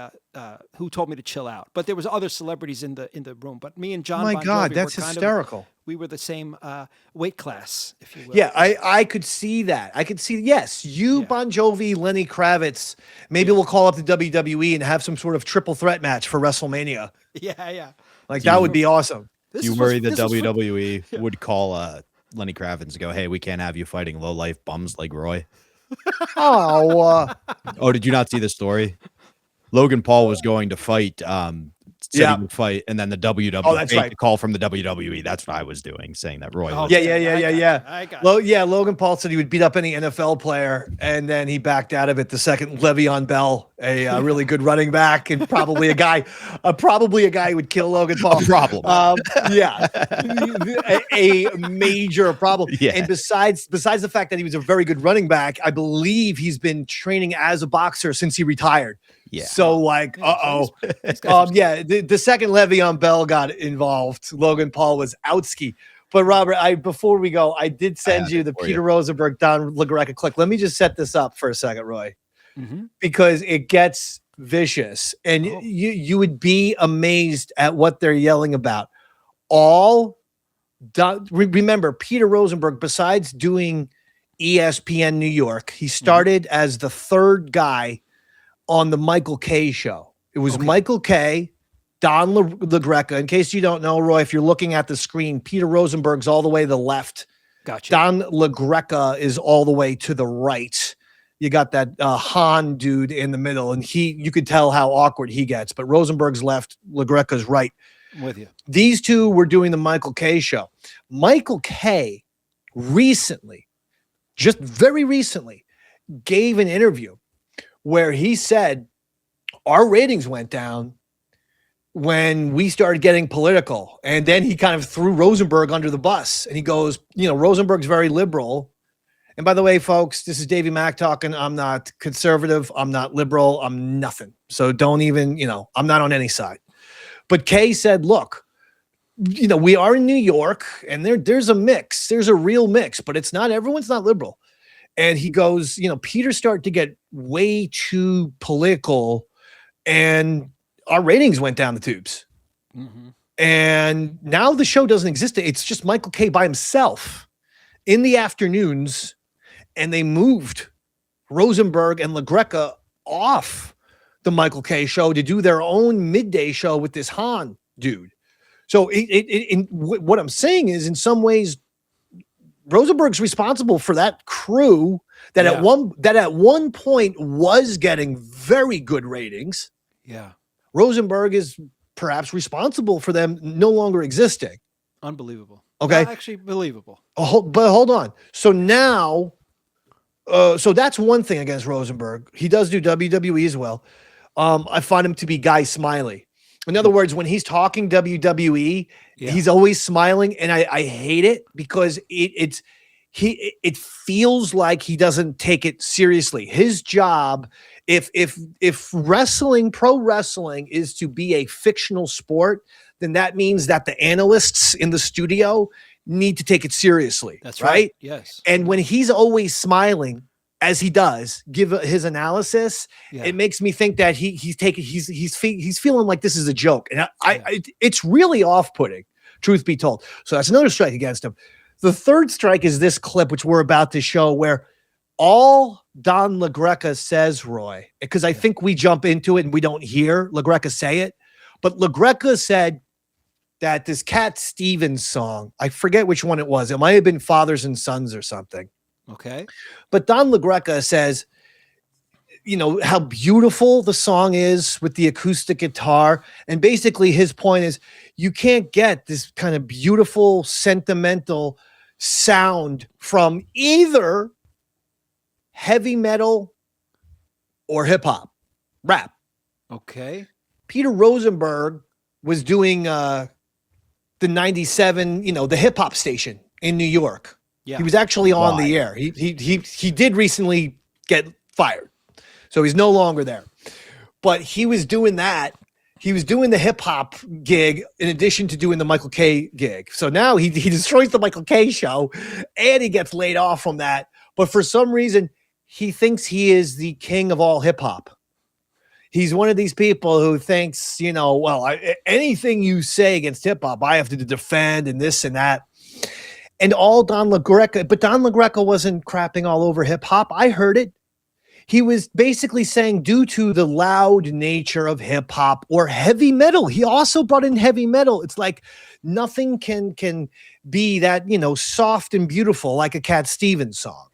who told me to chill out. But there was other celebrities in the room. But me and John. Oh my Bon God, Jovi that's were hysterical. We were the same weight class, if you will. Yeah, I could see that. I could see, yes, Bon Jovi, Lenny Kravitz. Maybe we'll call up the WWE and have some sort of triple threat match for WrestleMania. Yeah. Like, that would be awesome. You worry that WWE would call Lenny Kravitz and go, "Hey, we can't have you fighting low-life bums like Roy." Oh, did you not see the story? Logan Paul was going to fight, he would fight, and then the WWE. Oh, that's right. Call from the WWE. That's what I was doing, saying that Roy. Was Yeah. Logan Paul said he would beat up any NFL player, and then he backed out of it the second Le'Veon Bell, a really good running back, and probably a guy who would kill Logan Paul. A problem. A major problem. Yeah. And besides the fact that he was a very good running back, I believe he's been training as a boxer since he retired. Yeah. So, like, the second Le'Veon Bell got involved, Logan Paul was outski. But Robert, before we go, I did send you the Peter Rosenberg, Don LaGreca clip. Let me just set this up for a second, Roy, because it gets vicious, and you would be amazed at what they're yelling about. Remember, Peter Rosenberg, besides doing ESPN New York, he started as the third guy on the Michael Kay show. It was Michael Kay, Don LaGreca. In case you don't know, Roy, if you're looking at the screen, Peter Rosenberg's all the way to the left. Gotcha. Don LaGreca is all the way to the right. You got that Han dude in the middle, and you could tell how awkward he gets. But Rosenberg's left, LaGreca's right. I'm with you. These two were doing the Michael Kay show. Michael Kay recently, just very recently, gave an interview where he said our ratings went down when we started getting political. And then he kind of threw Rosenberg under the bus. And he goes, Rosenberg's very liberal. And by the way, folks, this is Davey Mac talking. I'm not conservative. I'm not liberal. I'm nothing. So don't even, I'm not on any side. But Kay said, look, we are in New York, and there's a mix. There's a real mix, but everyone's not liberal. And he goes, Peter started to get way too political, and our ratings went down the tubes. Mm-hmm. And now the show doesn't exist. It's just Michael Kay by himself in the afternoons, and they moved Rosenberg and LaGreca off the Michael Kay show to do their own midday show with this Han dude. So what I'm saying is, in some ways, Rosenberg's responsible for that crew that at one point was getting very good ratings. Yeah. Rosenberg is perhaps responsible for them no longer existing. Unbelievable. Okay. Not actually believable. But hold on. So now So that's one thing against Rosenberg. He does do WWE as well. I find him to be Guy Smiley. In other words, when he's talking WWE, he's always smiling, and I hate it because it feels like he doesn't take it seriously. His job, if wrestling, pro wrestling, is to be a fictional sport, then that means that the analysts in the studio need to take it seriously. That's right. Yes. And when he's always smiling, as he does give his analysis, it makes me think that he's feeling like this is a joke, and it's really off-putting, truth be told. So that's another strike against him. The third strike is this clip, which we're about to show, where all Don LaGreca says, Roy, because I think we jump into it and we don't hear LaGreca say it, but LaGreca said that this Cat Stevens song, I forget which one it was. It might have been Fathers and Sons or something. Okay. But Don LaGreca says, how beautiful the song is with the acoustic guitar. And basically his point is you can't get this kind of beautiful, sentimental sound from either heavy metal or hip hop, rap. Okay. Peter Rosenberg was doing the 97, the hip hop station in New York. Yeah. He was actually on the air. He did recently get fired, so he's no longer there. But he was doing that. He was doing the hip hop gig in addition to doing the Michael K gig. So now he destroys the Michael K show, and he gets laid off from that. But for some reason, he thinks he is the king of all hip hop. He's one of these people who thinks, anything you say against hip hop, I have to defend and this and that. And all Don LaGreca, but Don LaGreca wasn't crapping all over hip hop. I heard it. He was basically saying, due to the loud nature of hip hop or heavy metal, he also brought in heavy metal. It's like nothing can be that, soft and beautiful like a Cat Stevens song.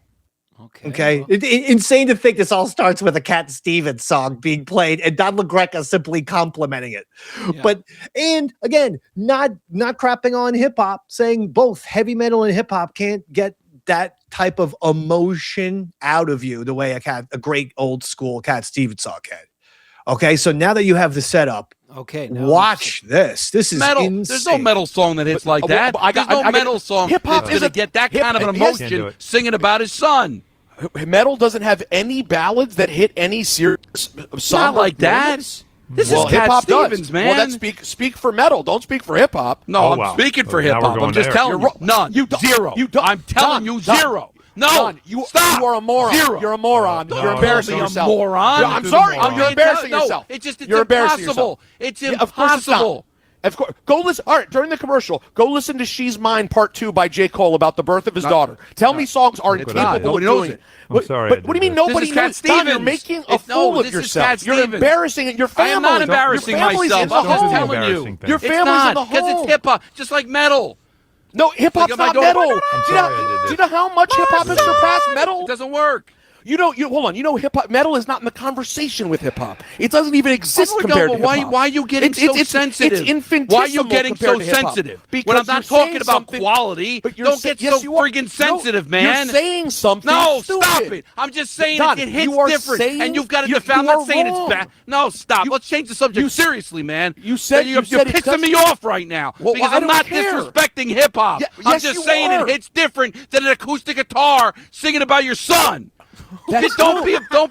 Okay. Insane to think this all starts with a Cat Stevens song being played and Don LaGreca simply complimenting it. Yeah. And again, not crapping on hip hop, saying both heavy metal and hip hop can't get that type of emotion out of you the way a great old school Cat Stevens song can. Okay. So now that you have the setup, watch this. This is metal. Insane. There's no metal song that hits like that. There's no metal song that's going to get that kind of an emotion singing about his son. Metal doesn't have any ballads that hit any serious song Not like that. This is Cat Stevens, man. Well, that's speak for metal. Don't speak for hip hop. No, I'm speaking for hip hop. I'm just telling you, none. Zero. I'm telling you, zero. No, Don, stop. You are a moron. Zero. You're a moron. You're embarrassing yourself. A moron. I'm sorry. You're embarrassing yourself. It's impossible. It's impossible. Of course. Go listen. All right, during the commercial, go listen to She's Mine Part 2 by J. Cole about the birth of his daughter. Tell me songs are capable of doing it. I'm sorry. But what do you mean nobody knows? Don, you're making a fool of yourself. You're embarrassing your family. I am not embarrassing myself. I'm just telling you. Your family's in the home. Because it's hip-hop, just like metal. No, hip-hop's not metal. Do you know how much hip-hop has surpassed metal? It doesn't work. Hold on. Hip hop metal is not in the conversation with hip hop. It doesn't even exist compared to hip hop. Why are you getting so sensitive? It's infinitesimal. Why are you getting so sensitive? When I'm not talking about quality, don't get so friggin' sensitive, man. You're saying something. No, stop it. I'm just saying it hits different, and you've got to defend. I'm not saying it's bad. No, stop. Let's change the subject seriously, man. You said you're pissing me off right now because I'm not disrespecting hip hop. I'm just saying it hits different than an acoustic guitar singing about your son. Don't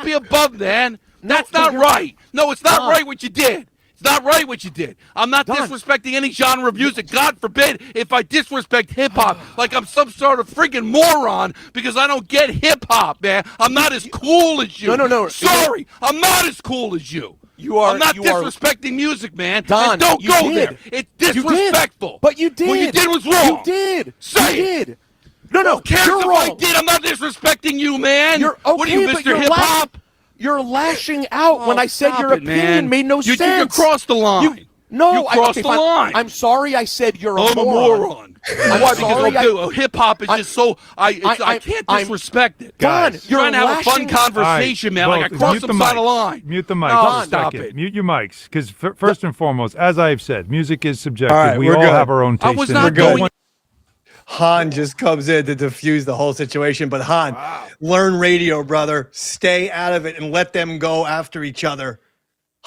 be above, man. That's not right. No, it's not right what you did. It's not right what you did. I'm not disrespecting any genre of music. God forbid if I disrespect hip-hop like I'm some sort of friggin' moron because I don't get hip-hop, man. I'm not as cool as you. No. Sorry, I'm not as cool as you. I'm not disrespecting music, man. Don, don't go there. It's disrespectful. But you did. What you did was wrong. You did. Say it. Did. No, cares you're if wrong. I did. I'm not disrespecting you, man. What are you, but Mr. Hip-Hop? You're lashing out when I said your opinion made no sense. You crossed the line. You crossed the line. I'm sorry I said you're a moron. Why? Because hip-hop is just so... I can't disrespect it. Don, you're trying to have a fun conversation, man. Like I crossed some side of the line. Mute the mic. Stop it. Mute your mics. Because first and foremost, as I've said, music is subjective. We all have our own taste. I was not going... Han just comes in to diffuse the whole situation. But Han, learn radio, brother. Stay out of it and let them go after each other.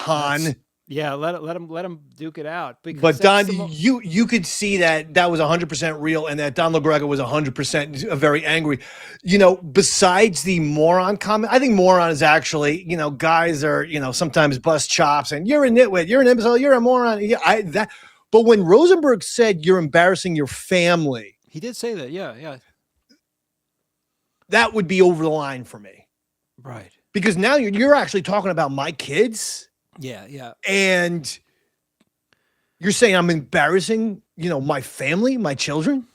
Han. Yeah, let him duke it out. But Don, you could see that was 100% real, and that Don LaGreca was 100% very angry. Besides the moron comment, I think moron is actually, guys are, sometimes bust chops and you're a nitwit, you're an imbecile, you're a moron. Yeah, but when Rosenberg said you're embarrassing your family, he did say that. Yeah. That would be over the line for me. Right. Because now you're actually talking about my kids. Yeah. And you're saying I'm embarrassing, my family, my children?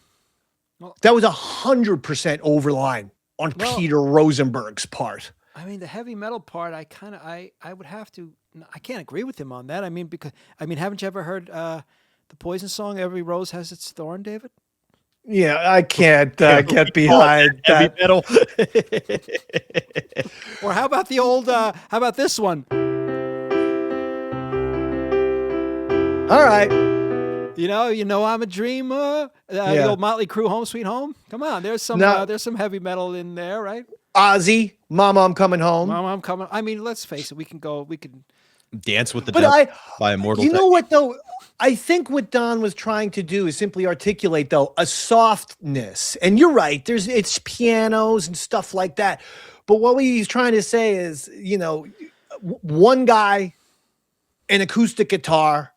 Well, that was 100% over the line on Peter Rosenberg's part. I mean, the heavy metal part, I would have to, I can't agree with him on that. Haven't you ever heard the Poison song, Every Rose Has Its Thorn, David? Yeah, I can't get behind that. Heavy metal. Or how about the old, how about this one? All right. I'm a dreamer. The old Motley Crue, Home Sweet Home. Come on, there's some heavy metal in there, right? Ozzy, Mama, I'm Coming Home. Mama, I'm Coming. I mean, let's face it. We can Dance with the Devil by Immortal. You know what though? I think what Don was trying to do is simply articulate though a softness. And you're right. It's pianos and stuff like that. But what he's trying to say is, one guy, an acoustic guitar,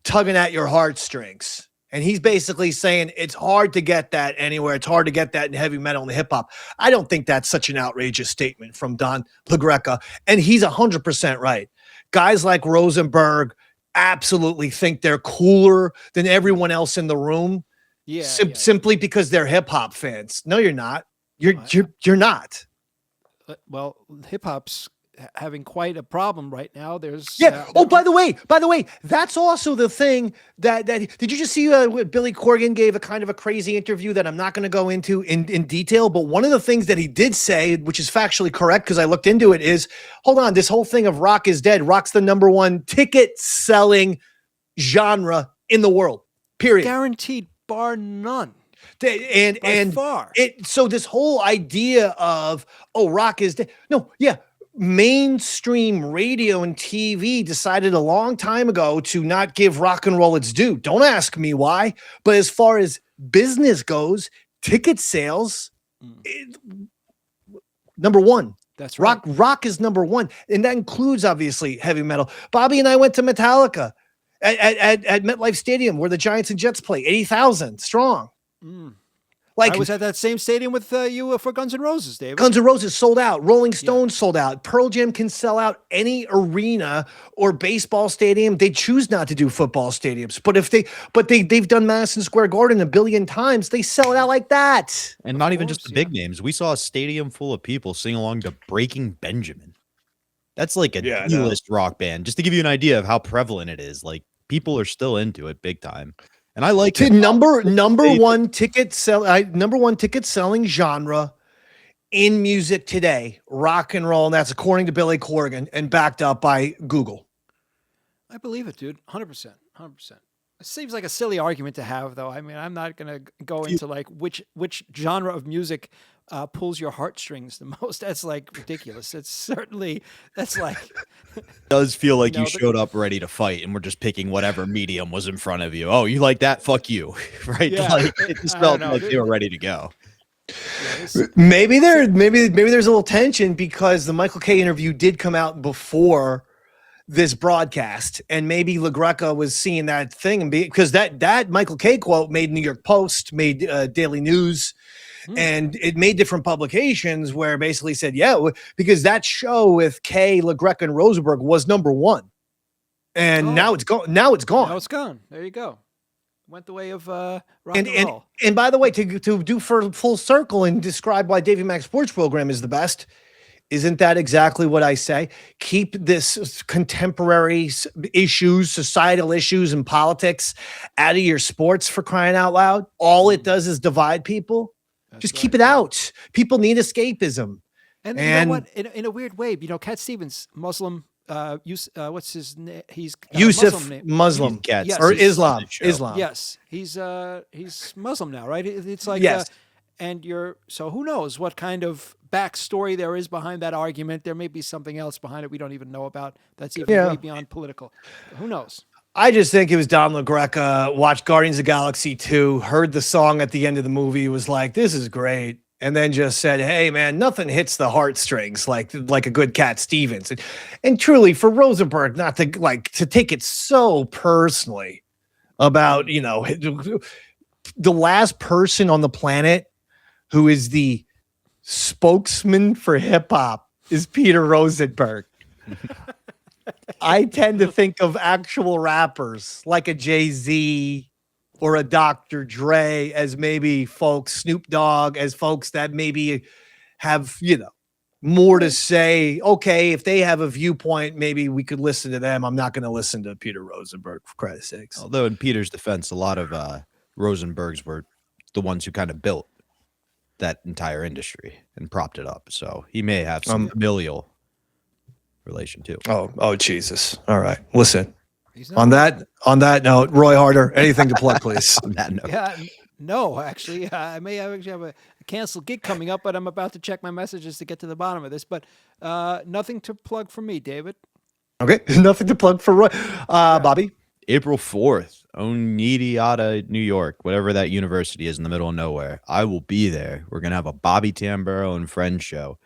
tugging at your heartstrings. And he's basically saying it's hard to get that anywhere. It's hard to get that in heavy metal and hip hop. I don't think that's such an outrageous statement from Don LaGreca. And he's 100% right. Guys like Rosenberg absolutely think they're cooler than everyone else in the room. Yeah. Simply because they're hip hop fans. No, you're not. You're not. Well, hip hop's having quite a problem right now. There's by the way, that's also the thing that did you just see Billy Corgan gave a kind of a crazy interview that I'm not going to go into in detail, but one of the things that he did say, which is factually correct because I looked into it, is hold on, this whole thing of rock is dead. Rock's the number one ticket selling genre in the world, period. Guaranteed, bar none. And far. So this whole idea of rock is dead. Mainstream radio and TV decided a long time ago to not give rock and roll its due. Don't ask me why, but as far as business goes, ticket sales, number one. That's right. Rock is number one, and that includes obviously heavy metal. Bobby and I went to Metallica at MetLife Stadium where the Giants and Jets play, 80,000 strong. I was at that same stadium with you for Guns N' Roses, David. Guns N' Roses sold out. Rolling Stones sold out. Pearl Jam can sell out any arena or baseball stadium. They choose not to do football stadiums, but they've done Madison Square Garden 1 billion times. They sell it out like that. And not even just the big names. We saw a stadium full of people sing along to Breaking Benjamin. That's like a D-list rock band. Just to give you an idea of how prevalent it is. Like people are still into it big time. And I like number one ticket selling genre in music today, rock and roll, and that's according to Billy Corgan and backed up by Google. I believe it, dude. 100%. It seems like a silly argument to have, though. I mean, I'm not going to go into like which genre of music pulls your heartstrings the most. That's like ridiculous. That's like it does feel like you showed up ready to fight and we're just picking whatever medium was in front of you. Oh, you like that? Fuck you. Right? Yeah, like it just felt like they were ready to go. Maybe there's a little tension because the Michael Kay interview did come out before this broadcast, and maybe LaGreca was seeing that thing, and because that Michael Kay quote made New York Post, made Daily News, and it made different publications where basically said, because that show with Kay, LaGreca, and Rosenberg was number one, and now it's gone. Now it's gone. There you go. Went the way of rock and roll. And by the way, to do for full circle and describe why Davey Mac Sports Program is the best. Isn't that exactly what I say? Keep this contemporary issues, societal issues, and politics out of your sports, for crying out loud. All it does is divide people. Just keep it out. People need escapism. And you know what? In a weird way, Cat Stevens, Muslim, what's his name? He's Yusuf Muslim, Yes, or Islam. Yes, he's Muslim now, right? It's like yes. And so who knows what kind of backstory there is behind that argument? There may be something else behind it we don't even know about. That's even way beyond political. Who knows? I just think it was Donald Greca, watched Guardians of the Galaxy 2, heard the song at the end of the movie, was like, this is great. And then just said, hey, man, nothing hits the heartstrings like a good Cat Stevens. And truly, for Rosenberg not to take it so personally about, the last person on the planet who is the spokesman for hip hop is Peter Rosenberg. I tend to think of actual rappers like a Jay-Z or a Dr. Dre as maybe folks, Snoop Dogg as folks that maybe have, more to say. Okay, if they have a viewpoint, maybe we could listen to them. I'm not going to listen to Peter Rosenberg, for Christ's sakes. Although in Peter's defense, a lot of Rosenbergs were the ones who kind of built that entire industry and propped it up. So he may have some familial relation too. Oh, Jesus. All right. Listen, on that note, Roy Harder, anything to plug, please? On that note. Yeah, no, actually, I may actually have a canceled gig coming up, but I'm about to check my messages to get to the bottom of this, but nothing to plug for me, David. Okay. Nothing to plug for Roy. Bobby? April 4th, Oneida, New York, whatever that university is in the middle of nowhere. I will be there. We're going to have a Bobby Tamburo and Friends show.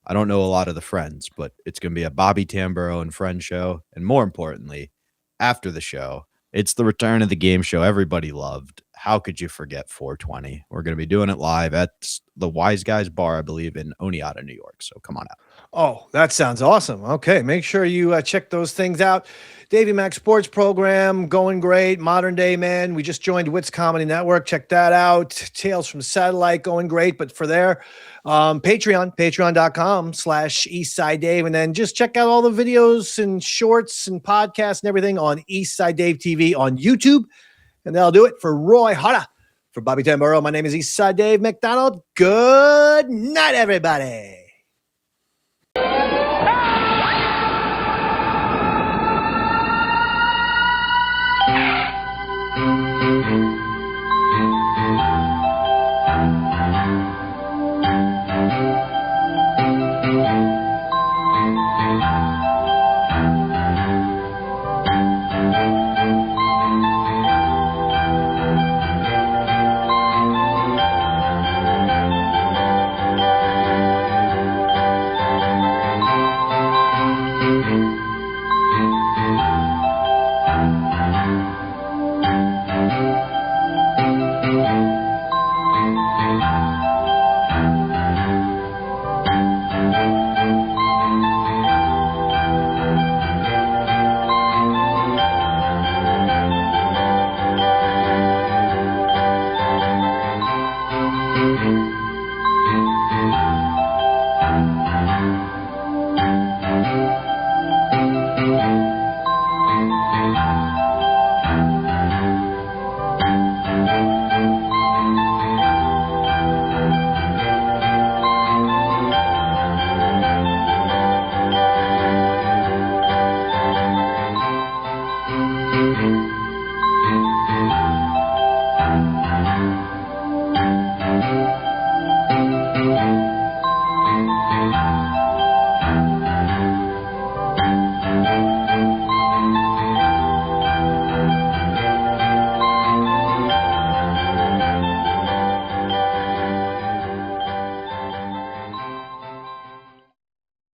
I don't know a lot of the friends, but it's going to be a Bobby Tamburo and Friends show. And more importantly, after the show, it's the return of the game show everybody loved. How could you forget 420? We're going to be doing it live at the Wise Guys Bar, I believe, in Oneida, New York. So come on out. Oh, that sounds awesome. Okay, make sure you check those things out. Davey Mac Sports Program, going great. Modern Day Man, we just joined Wits Comedy Network. Check that out. Tales from Satellite, going great. But for there, patreon.com/Eastside Dave. And then just check out all the videos and shorts and podcasts and everything on Eastside Dave TV on YouTube. And that'll do it for Roy Harder. For Bobby Tamburo, my name is Eastside Dave McDonald. Good night, everybody. Mm-hmm.